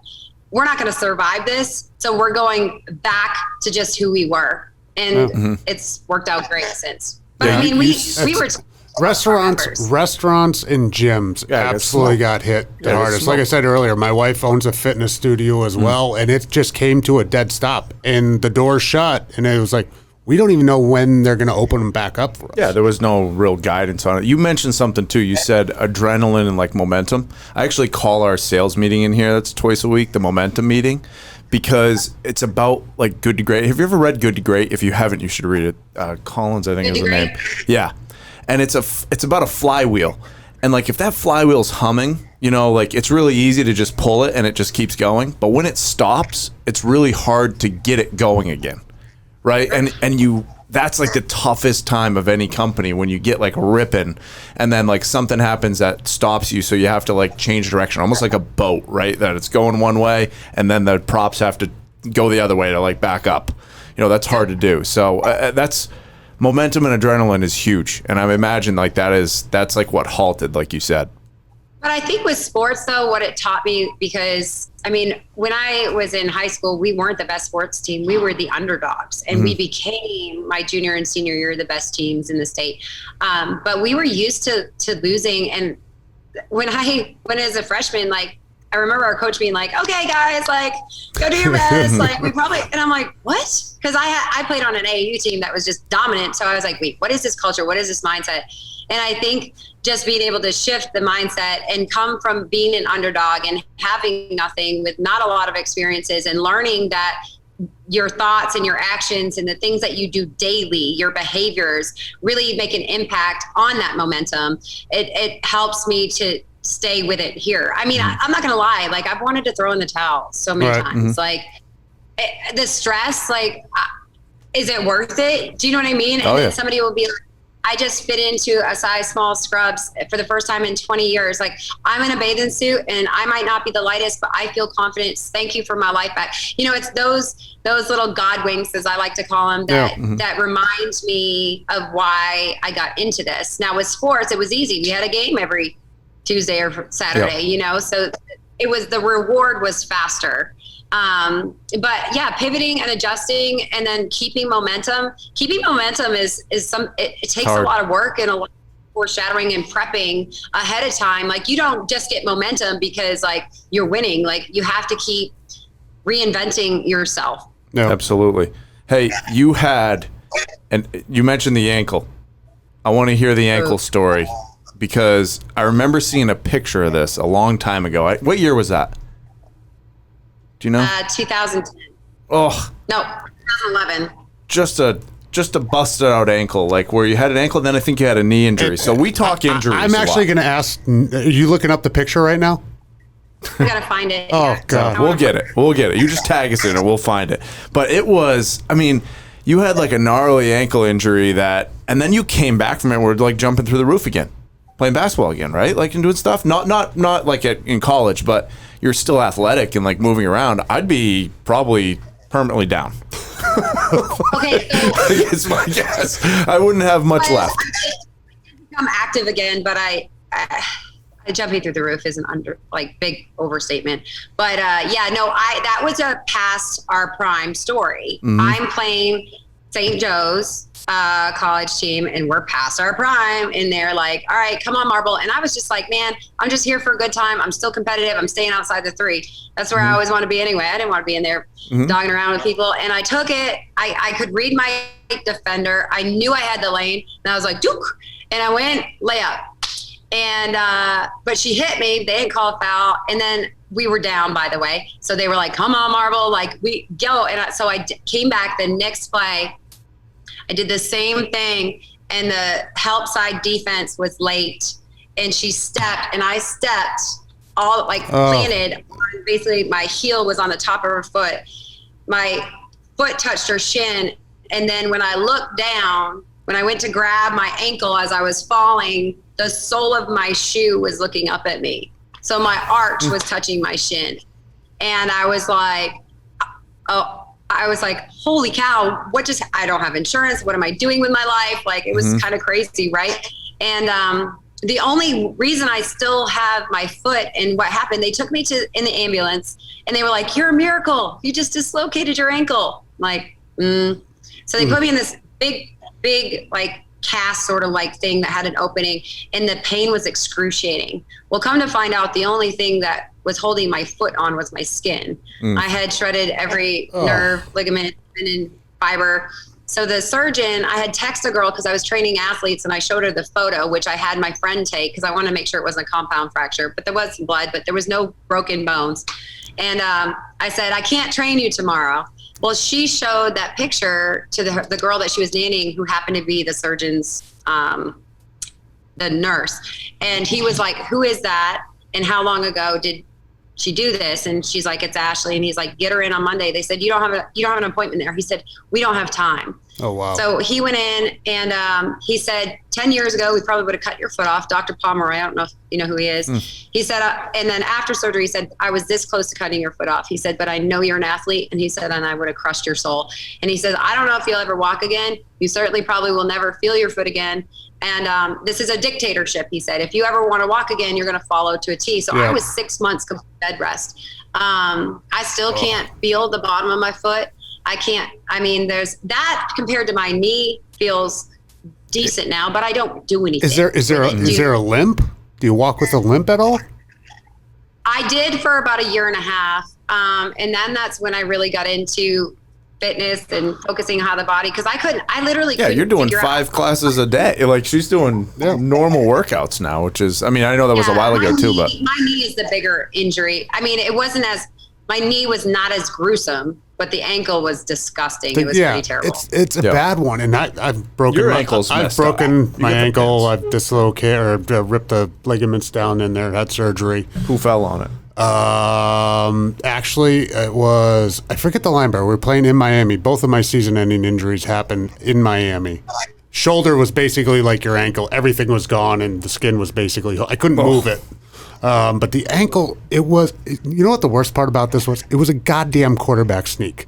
We're not going to survive this. So we're going back to just who we were. And it's worked out great since. But I mean, we were restaurants and gyms absolutely got hit the hardest. Like I said earlier, my wife owns a fitness studio as well. And it just came to a dead stop and the door shut. And it was like, we don't even know when they're going to open them back up for us. Yeah, there was no real guidance on it. You mentioned something, too. You said adrenaline and, like, momentum. I actually call our sales meeting in here, that's twice a week, the momentum meeting, because it's about, like, Good to Great. Have you ever read Good to Great? If you haven't, you should read it. Collins, I think, is the name. Yeah. And it's about a flywheel. And, like, if that flywheel's humming, like, it's really easy to just pull it and it just keeps going. But when it stops, it's really hard to get it going again. Right. And that's like the toughest time of any company when you get like ripping and then like something happens that stops you. So you have to like change direction, almost like a boat, right? That it's going one way and then the props have to go the other way to like back up. That's hard to do. So that's momentum and adrenaline is huge. And I imagine like that's like what halted, like you said. But I think with sports, though, what it taught me, because, I mean, when I was in high school, we weren't the best sports team. We were the underdogs. And we became, my junior and senior year, the best teams in the state. But we were used to losing. And when as a freshman, like, I remember our coach being like, okay, guys, like, go do your best. Like, and I'm like, what? Because I played on an AAU team that was just dominant. So I was like, wait, what is this culture? What is this mindset? And I think just being able to shift the mindset and come from being an underdog and having nothing with not a lot of experiences and learning that your thoughts and your actions and the things that you do daily, your behaviors really make an impact on that momentum. It helps me to stay with it here. I mean, I'm not going to lie. Like, I've wanted to throw in the towel so many times. Like, the stress, like, is it worth it? Do you know what I mean? And then somebody will be like, I just fit into a size small scrubs for the first time in 20 years. Like, I'm in a bathing suit and I might not be the lightest, but I feel confident. Thank you for my life back. It's those little God winks, as I like to call them, that remind me of why I got into this. Now with sports, it was easy. We had a game every Tuesday or Saturday, so the reward was faster. But yeah, pivoting and adjusting and then keeping momentum is it takes a lot of work and a lot of foreshadowing and prepping ahead of time. Like, you don't just get momentum because like you're winning. Like, you have to keep reinventing yourself. No, absolutely. Hey, you mentioned the ankle. I want to hear the ankle story because I remember seeing a picture of this a long time ago. What year was that? Do you know? 2010. Oh. No, 2011. Just a busted out ankle, like where you had an ankle, and then I think you had a knee injury. So we talk injuries. I'm actually going to ask, are you looking up the picture right now? I got to find it. Oh, God. We'll get it. You just tag us in and we'll find it. But it was, I mean, you had like a gnarly ankle injury and then you came back from it and were like jumping through the roof again, playing basketball again, right? Like, and doing stuff. Not like in college, but you're still athletic and like moving around. I'd be probably permanently down. Okay, so It's my guess. I wouldn't have much left. become active again, but I jumping through the roof is an big overstatement. But that was a past our prime story. Mm-hmm. I'm playing St. Joe's college team, and we're past our prime, and they're like, all right, come on, marble. And I was just like, man, I'm just here for a good time. I'm still competitive. I'm staying outside the 3. That's where I always want to be anyway. I didn't want to be in there dogging around with people. And I took it. I could read my defender. I knew I had the lane, and I was like, Duke. And I went layup. And but she hit me. They didn't call a foul. And then we were down, by the way. So they were like, come on, marble. Like, we go. And so I came back the next play. I did the same thing, and the help side defense was late, and she stepped, and I stepped planted. Basically, my heel was on the top of her foot. My foot touched her shin, and then when I looked down, when I went to grab my ankle as I was falling, the sole of my shoe was looking up at me. So my arch was touching my shin, and I was like, holy cow, I don't have insurance. What am I doing with my life? Like, it was kind of crazy, right? And the only reason I still have my foot and what happened, they took me in the ambulance, and they were like, you're a miracle. You just dislocated your ankle. I'm like, So they put me in this big, like, cast sort of like thing that had an opening, and the pain was excruciating. Well, come to find out, the only thing that was holding my foot on was my skin. I had shredded every nerve, ligament, tendon, fiber. So the surgeon, I had texted a girl because I was training athletes, and I showed her the photo, which I had my friend take because I wanted to make sure it wasn't a compound fracture. But there was some blood, but there was no broken bones. And I said, I can't train you tomorrow. Well, she showed that picture to the girl that she was nannying, who happened to be the surgeon's, the nurse. And he was like, who is that? And how long ago did she do this? And she's like, it's Ashley. And he's like, get her in on Monday. They said, you don't have an appointment there. He said, we don't have time. Oh, wow. So he went in, and he said, 10 years ago, we probably would have cut your foot off. Dr. Pomeroy, I don't know if you know who he is. He said, and then after surgery, he said, I was this close to cutting your foot off. He said, but I know you're an athlete. And he said, and I would have crushed your soul. And he says, I don't know if you'll ever walk again. You certainly probably will never feel your foot again. And this is a dictatorship, he said. If you ever want to walk again, you're going to follow to a T. So I was 6 months complete bed rest. I still can't feel the bottom of my foot. I can't, there's that compared to my knee feels decent now, but I don't do anything. Is there a limp? Do you walk with a limp at all? I did for about a year and a half. And then that's when I really got into fitness and focusing on how the body, because I literally couldn't. You're doing figure 5 out classes a day. Like, she's doing normal workouts now, which is, I know that was a while ago too, but my knee is the bigger injury. It wasn't my knee was not as gruesome, but the ankle was disgusting. It was pretty terrible. It's a bad one, and I've broken Your my ankle's I've messed up. broken my ankle. I've dislocated or ripped the ligaments down in there. Had surgery. who fell on it? Actually, it was, I forget the linebacker. We were playing in Miami. Both of my season-ending injuries happened in Miami. Shoulder was basically like your ankle. Everything was gone, and the skin was basically, I couldn't move it. But the ankle, it was, you know what the worst part about this was? It was a goddamn quarterback sneak.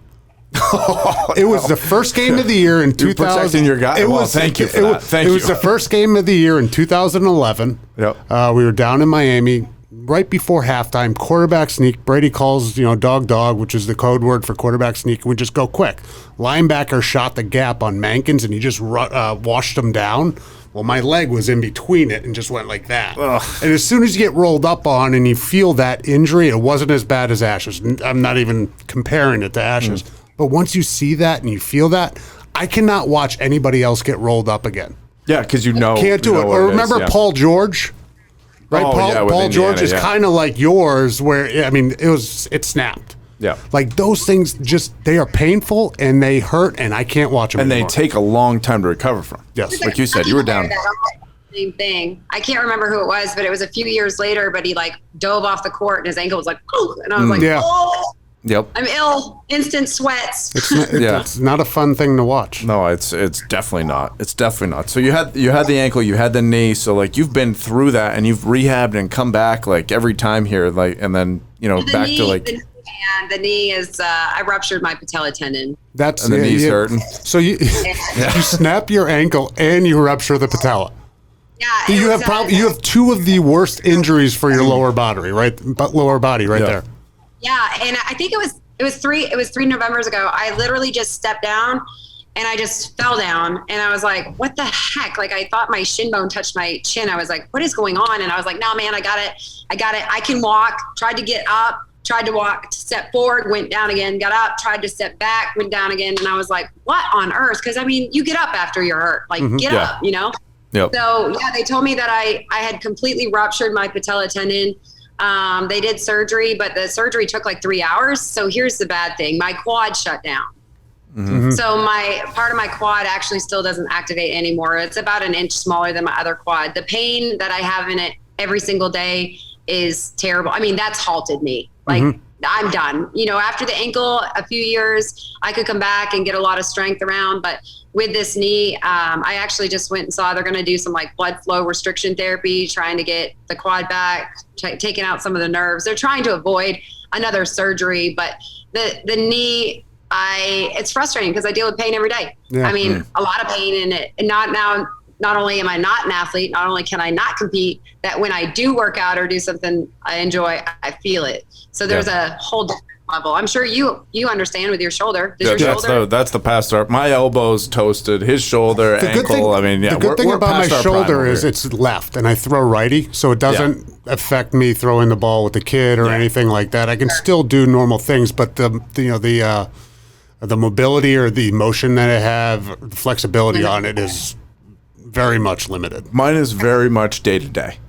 It was the first game of the year in 2000. Protecting your guy. Thank you for that. Thank you. It was the first game of the year in 2011. Yep. We were down in Miami right before halftime. Quarterback sneak. Brady calls, dog, which is the code word for quarterback sneak. We just go quick. Linebacker shot the gap on Mankins, and he just washed him down. Well, my leg was in between it and just went like that. Ugh. And as soon as you get rolled up on and you feel that injury, it wasn't as bad as Ash's. I'm not even comparing it to Ash's. But once you see that and you feel that, I cannot watch anybody else get rolled up again. Yeah, because can't do it. Or remember Paul George? Right, Paul George is kind of like yours, where it snapped. Yeah, like those things they are painful and they hurt, and I can't watch them. And anymore. they take a long time to recover from. Yes, like you said, you were down. Same thing. I can't remember who it was, but it was a few years later. But he dove off the court, and his ankle was like, oh, and I was like, oh. Yep. I'm ill. Instant sweats. It's not a fun thing to watch. No, it's definitely not. It's definitely not. So you had the ankle, you had the knee. So you've been through that, and you've rehabbed and come back every time here, and then back knee, to the And the knee is, I ruptured my patella tendon. That's And the knee's hurting. So you snap your ankle and you rupture the patella. Yeah. You have you have two of the worst injuries for your lower body, right? Lower body, right there. Yeah, and I think it was 3 Novembers ago. I literally just stepped down and I just fell down and I was like, what the heck? Like I thought my shin bone touched my chin. I was like, what is going on? And I was like, no, man, I got it. I can walk. Tried to get up, tried to walk, step forward, went down again, got up, tried to step back, went down again. And I was like, what on earth? Because I mean, you get up after you're hurt, like get up, you know? Yep. So yeah, they told me that I had completely ruptured my patella tendon. They did surgery, but the surgery took like 3 hours. So here's the bad thing. My quad shut down. So my part of my quad actually still doesn't activate anymore. It's about an inch smaller than my other quad. The pain that I have in it every single day is terrible. I mean, that's halted me. Like I'm done. You know, after the ankle, a few years, I could come back and get a lot of strength around. But with this knee, I actually just went and saw they're going to do some like blood flow restriction therapy, trying to get the quad back, taking out some of the nerves. They're trying to avoid another surgery, but the knee, it's frustrating because I deal with pain every day. I mean, a lot of pain in it. And not only am I not an athlete, not only can I not compete, that when I do work out or do something I enjoy, I feel it. So there's a whole different level. I'm sure you understand with your shoulder. That's the past art. My elbow's toasted, his shoulder, ankle. The good thing about my shoulder is it's left and I throw righty, so it doesn't affect me throwing the ball with the kid or anything like that. I can still do normal things, but the mobility or the motion that I have, the flexibility on it is very much limited. Mine is very much day to day.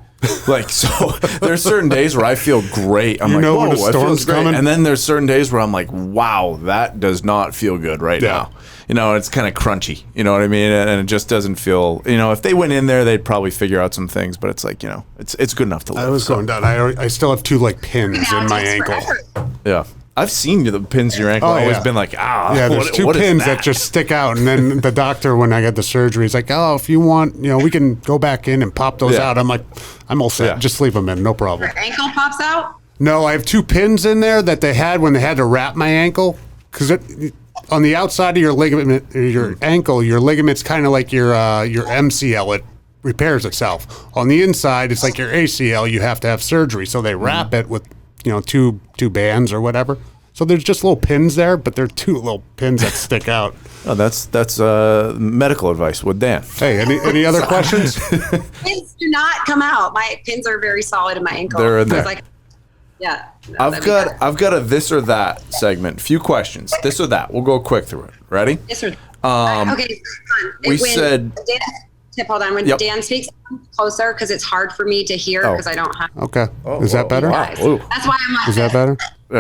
Like, so there's certain days where I feel great. I'm like, whoa, when a storm's coming. And then there's certain days where I'm like, wow, that does not feel good right now. You know, it's kind of crunchy. You know what I mean? And it just doesn't feel, you know, if they went in there, they'd probably figure out some things. But it's like, you know, it's good enough to live. I was going down. I still have two like pins in my ankle. Yeah. I've seen the pins in your ankle. I've always been like, Yeah, there's two pins that just stick out. And then the doctor, when I got the surgery, he's like, oh, if you want, you know, we can go back in and pop those out. I'm like, I'm all set. Just leave them in. No problem. Your ankle pops out? No, I have two pins in there that they had when they had to wrap my ankle. Because on the outside of your ligament, your ankle, your ligament's kind of like your MCL. It repairs itself. On the inside, it's like your ACL. You have to have surgery. So they wrap it with, you know, two bands or whatever. So there's just little pins there, but they're two little pins that stick out. Oh, that's medical advice with Dan. Hey, any other questions? Pins do not come out. My pins are very solid in my ankle. They're in there. Like, yeah. I've got a this or that segment. Few questions. This or that. We'll go quick through it. Ready? Yes, sir. Okay. Hold on. When Dan speaks closer, because it's hard for me to hear because I don't have. Okay. Is that better? Wow. That's why I'm like. Is that better?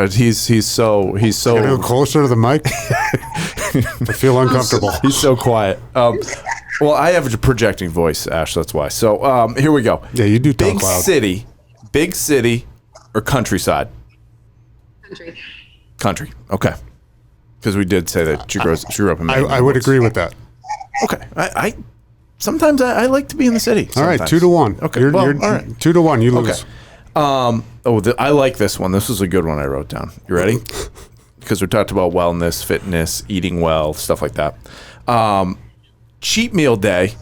He's so. Can you go closer to the mic? I feel uncomfortable. He's so quiet. Well, I have a projecting voice, Ash. That's why. So here we go. Yeah, you do talk loud. Big city, or countryside? Country. Okay. Because we did say that she grew up in Maine. I would agree with that. Okay. Sometimes I like to be in the city. All right, 2-1. Okay, you're all right. 2-1. You lose. Okay. I like this one. This was a good one I wrote down. You ready? Because we talked about wellness, fitness, eating well, stuff like that. Cheat meal day,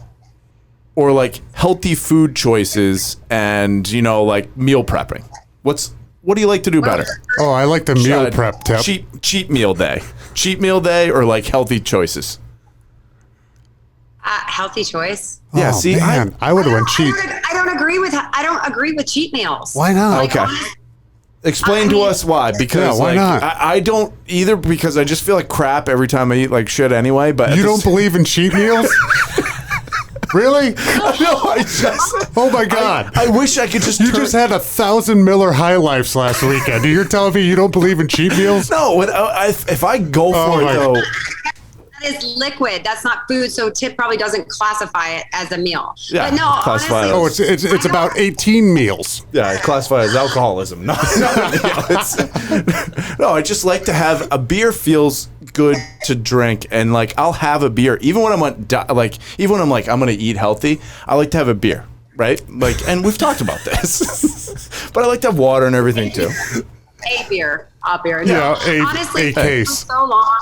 or like healthy food choices, and like meal prepping. What do you like to do better? Oh, I like the meal prep tip. Cheat meal day. Cheat meal day, or like healthy choices. Healthy choice. Yeah, see, I would have went cheat. I don't agree with cheat meals. Why not? Okay. Explain to us why. Because why not? I don't either, because I just feel like crap every time I eat like shit anyway. But you don't believe in cheat meals? Really? No, I just. Oh my God! I wish I could just. You just had 1,000 Miller High Lifes last weekend. You're telling me you don't believe in cheat meals? No, if I go for it though. That is liquid. That's not food, so Tip probably doesn't classify it as a meal. Yeah, but no, honestly, it's about 18 meals. Yeah, I classify it as alcoholism. No, I just like to have a beer. Feels good to drink, and like I'll have a beer even when I'm I'm gonna eat healthy. I like to have a beer, right? Like, and we've talked about this, but I like to have water and everything too. A beer. up here. Yeah, honestly, a case. for so long.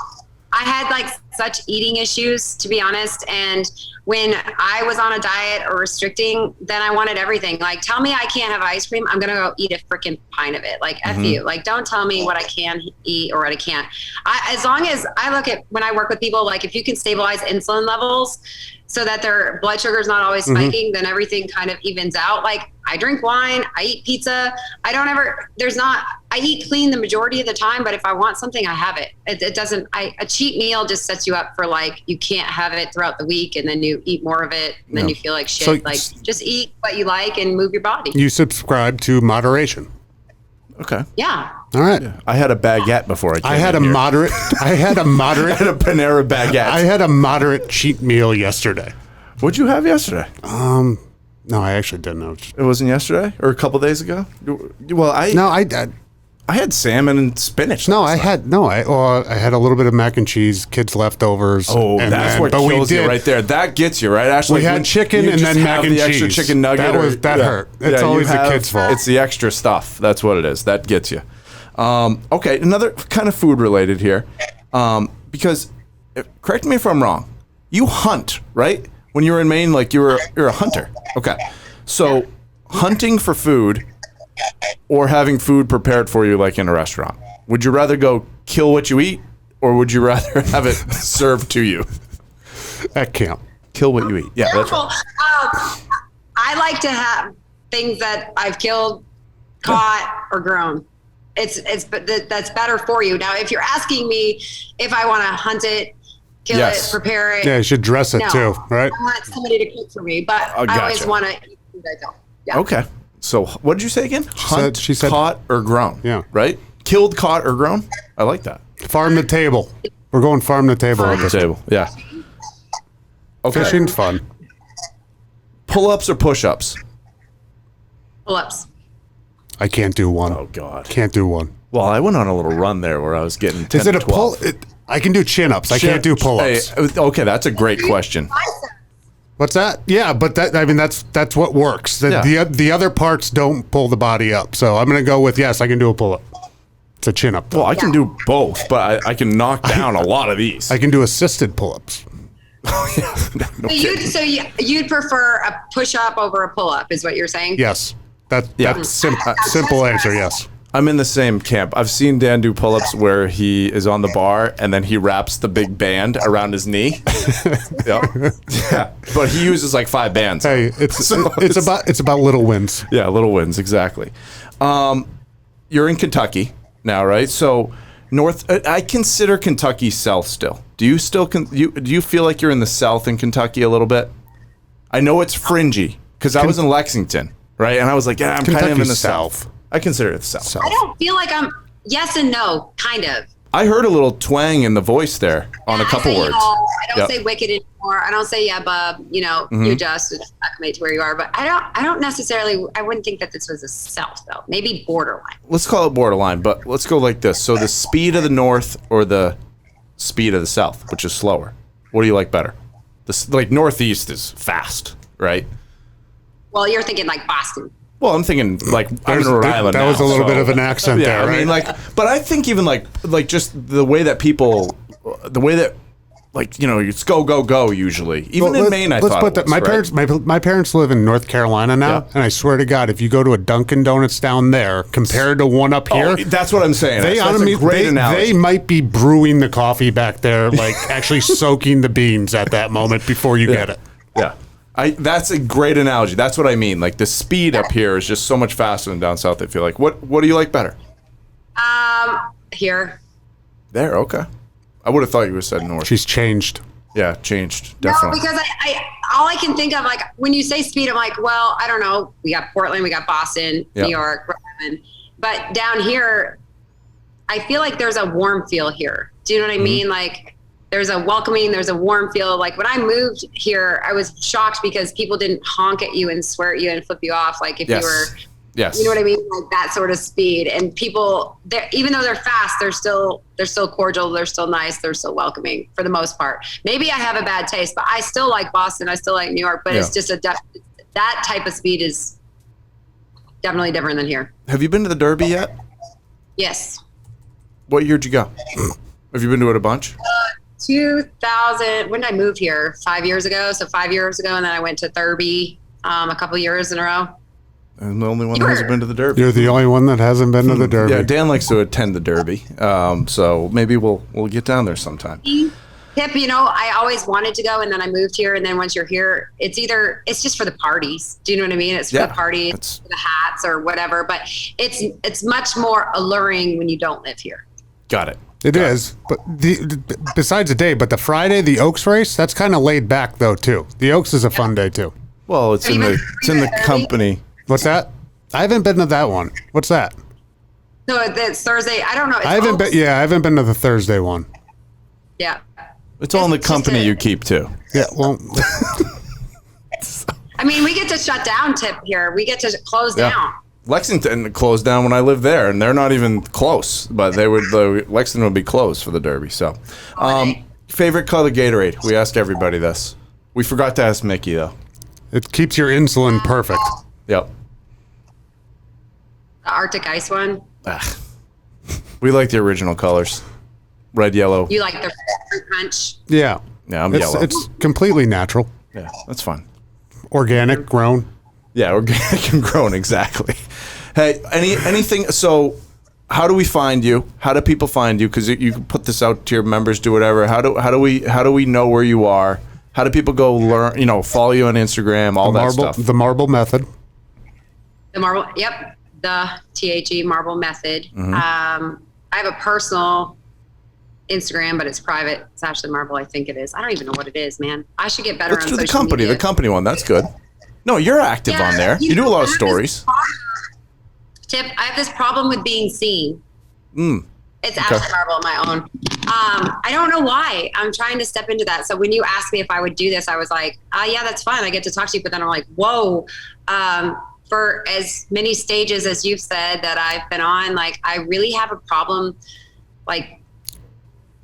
I had like such eating issues, to be honest. And when I was on a diet or restricting, then I wanted everything. Like, tell me I can't have ice cream, I'm going to go eat a freaking pint of it. Like, F you. Like, don't tell me what I can eat or what I can't. As long as I look at when I work with people, like if you can stabilize insulin levels so that their blood sugar is not always spiking, then everything kind of evens out. Like, I drink wine, I eat pizza. I eat clean the majority of the time, but if I want something, I have it. It doesn't, a cheat meal just sets you up for like, you can't have it throughout the week and then you eat more of it and then you feel like shit. So, just eat what you like and move your body. You subscribe to moderation. Okay. Yeah. All right. Yeah. I had a baguette before I came I had a moderate. I had a Panera baguette. I had a moderate cheat meal yesterday. What'd you have yesterday? No, I actually didn't know. It wasn't yesterday or a couple days ago? Well, I had salmon and spinach. I had a little bit of mac and cheese, kids' leftovers. Oh, that's what kills you right there. That gets you, right, Ashley? We had chicken and then mac and cheese. Extra chicken nugget. That hurt. It's always the kids' fault. It's the extra stuff. That's what it is. That gets you. Okay, another kind of food related here, because correct me if I'm wrong. You hunt, right? When you were in Maine, like you're a hunter. Okay, so hunting for food or having food prepared for you, like in a restaurant. Would you rather go kill what you eat, or would you rather have it served to you? At camp, kill what you eat. Yeah, that's right. I like to have things that I've killed, caught, or grown. That's better for you. Now, if you're asking me if I want to hunt it, kill it, prepare it. Yeah, you should dress it too, right? I want somebody to cook for me, but I always want to eat food I don't. Yeah. Okay. So what did you say again? Hunt, she said, caught, or grown. Yeah. Right? Killed, caught, or grown? I like that. Farm to table. We're going farm to table. Farm to table. Yeah. Okay. Fishing's fun. Pull-ups or push-ups? Pull-ups. I can't do one. Oh, God. Can't do one. Well, I went on a little run there where I was getting 10 Is it a 12. pull? I can do chin-ups. I can't do pull-ups. Hey, okay, that's a great question. What's that? Yeah, but that's what works. The other parts don't pull the body up. So I'm going to go with yes, I can do a pull-up. It's a chin-up. Well, I can do both, but I can knock down a lot of these. I can do assisted pull-ups. So you'd prefer a push-up over a pull-up, is what you're saying? Yes. That's simple answer. Yes. I'm in the same camp. I've seen Dan do pull-ups where he is on the bar and then he wraps the big band around his knee. Yeah, but he uses like 5 bands. Hey, it's about little wins. Yeah, little wins, exactly. You're in Kentucky now, right? So I consider Kentucky South still. Do you still do you feel like you're in the South in Kentucky a little bit? I know it's fringy because I was in Lexington, right? And I was like, yeah, I'm kind of in the South. I consider it the South. I don't feel like I'm yes and no, kind of. I heard a little twang in the voice there on a couple words. I don't say wicked anymore. I don't say yeah, bub. You just acclimate to where you are. But I don't necessarily. I wouldn't think that this was a South though. Maybe borderline. Let's call it borderline, but let's go like this. So the speed of the North or the speed of the South, which is slower. What do you like better? Like Northeast is fast, right? Well, you're thinking like Boston. Well, I'm thinking like I'm in Rhode Island. That was a little bit of an accent there, right? I mean, but I think even like just the way that people, it's go usually. Even in Maine, I thought my parents live in North Carolina now, and I swear to God, if you go to a Dunkin' Donuts down there compared to one up here, that's what I'm saying. That's a great analogy. They might be brewing the coffee back there, like actually soaking the beans at that moment before you get it. Yeah. That's a great analogy. That's what I mean. Like the speed up here is just so much faster than down south. I feel like. What do you like better? Here. There. Okay. I would have thought you would have said north. She's changed. Yeah, changed. Definitely. No, because I all I can think of, like when you say speed, I'm like, well, I don't know. We got Portland, we got Boston, New York, Rhode Island. But down here, I feel like there's a warm feel here. Do you know what I mean? Like. There's a welcoming, there's a warm feel. Like when I moved here, I was shocked because people didn't honk at you and swear at you and flip you off. Like if you were, you know what I mean? Like that sort of speed. And people, even though they're fast, they're still cordial. They're still nice. They're still welcoming for the most part. Maybe I have a bad taste, but I still like Boston. I still like New York, but it's just that type of speed is definitely different than here. Have you been to the Derby yet? Yes. What year did you go? Have you been to it a bunch? 2000. When did I move here? 5 years ago. So 5 years ago, and then I went to Thurby a couple years in a row. I'm the only one that hasn't been to the Derby. You're the only one that hasn't been to the Derby. Yeah, Dan likes to attend the Derby, so maybe we'll get down there sometime. Tip, I always wanted to go, and then I moved here, and then once you're here, it's just for the parties. Do you know what I mean? It's for the parties, it's for the hats or whatever, but it's much more alluring when you don't live here. Got it. It is, but besides the day, but the Friday, the Oaks race, that's kind of laid back though too. The Oaks is a fun day too. Well, it's in the company. What's that? I haven't been to that one. What's that? No, it's Thursday. I don't know. I haven't been. Yeah, I haven't been to the Thursday one. Yeah. It's all in the company you keep too. Yeah. Well. I mean, we get to shut down Tip here. We get to close down. Lexington closed down when I lived there, and they're not even close. But Lexington would be closed for the Derby. So, favorite color Gatorade? We ask everybody this. We forgot to ask Mickey though. It keeps your insulin perfect. Yep. The Arctic Ice one. We like the original colors. Red, yellow. You like the fruit punch? Yeah. Yeah, I'm yellow. It's completely natural. Yeah, that's fun. Organic, grown. Yeah, organic and grown, exactly. Hey, anything? So, how do we find you? How do people find you? Because you can put this out to your members, do whatever. How do we know where you are? How do people go learn? Follow you on Instagram, all that stuff. The Marble Method. The Marble. Yep. The THE Marble Method. Mm-hmm. I have a personal Instagram, but it's private. It's Ashley Marble, I think it is. I don't even know what it is, man. I should get better on social media. The company one. That's good. No, you're active on there. You do a lot of stories. Tip, I have this problem with being seen. It's Ashley Marble on my own. I don't know why. I'm trying to step into that. So when you asked me if I would do this, I was like, yeah, that's fine. I get to talk to you. But then I'm like, whoa. For as many stages as you've said that I've been on, like, I really have a problem, like,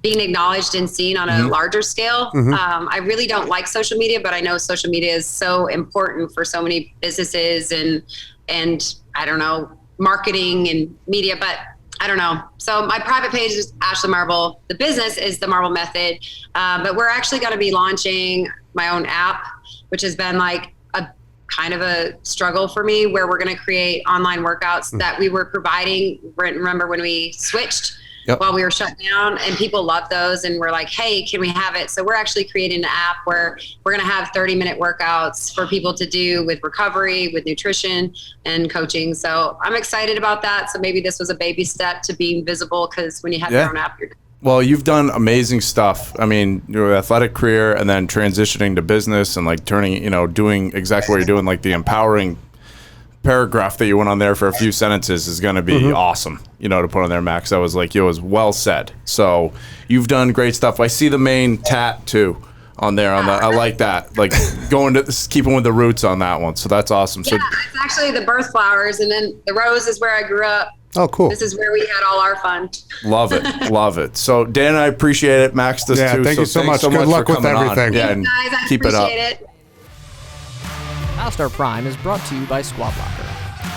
being acknowledged and seen on a larger scale. I really don't like social media, but I know social media is so important for so many businesses and I don't know, marketing and media, but I don't know. So my private page is Ashley Marble. The business is the Marble Method. But we're actually going to be launching my own app, which has been like a kind of a struggle for me, where we're going to create online workouts that we were providing. Remember when we switched? Yep. While we were shut down, and people love those, and we're like, hey, can we have it? So we're actually creating an app where we're going to have 30-minute workouts for people to do with recovery, with nutrition and coaching. So I'm excited about that. So maybe this was a baby step to being visible, because when you have your own app, you're Well, you've done amazing stuff. I mean, your athletic career and then transitioning to business and like turning, doing exactly what you're doing, like the empowering paragraph that you went on there for a few sentences is going to be awesome, to put on there, Max. That was like, it was well said. So you've done great stuff. I see the Maine tat too on there. I like that. Like keeping with the roots on that one. So that's awesome. Yeah, it's actually the birth flowers, and then the rose is where I grew up. Oh, cool. This is where we had all our fun. Love it. Love it. So, Dan, I appreciate it. Max does too. Thank you so much. Good luck with everything. Yeah, and guys, I keep appreciate it up. it. Past Our Prime is brought to you by Squad Locker.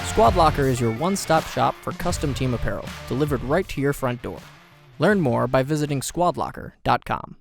Squad Locker is your one-stop shop for custom team apparel, delivered right to your front door. Learn more by visiting squadlocker.com.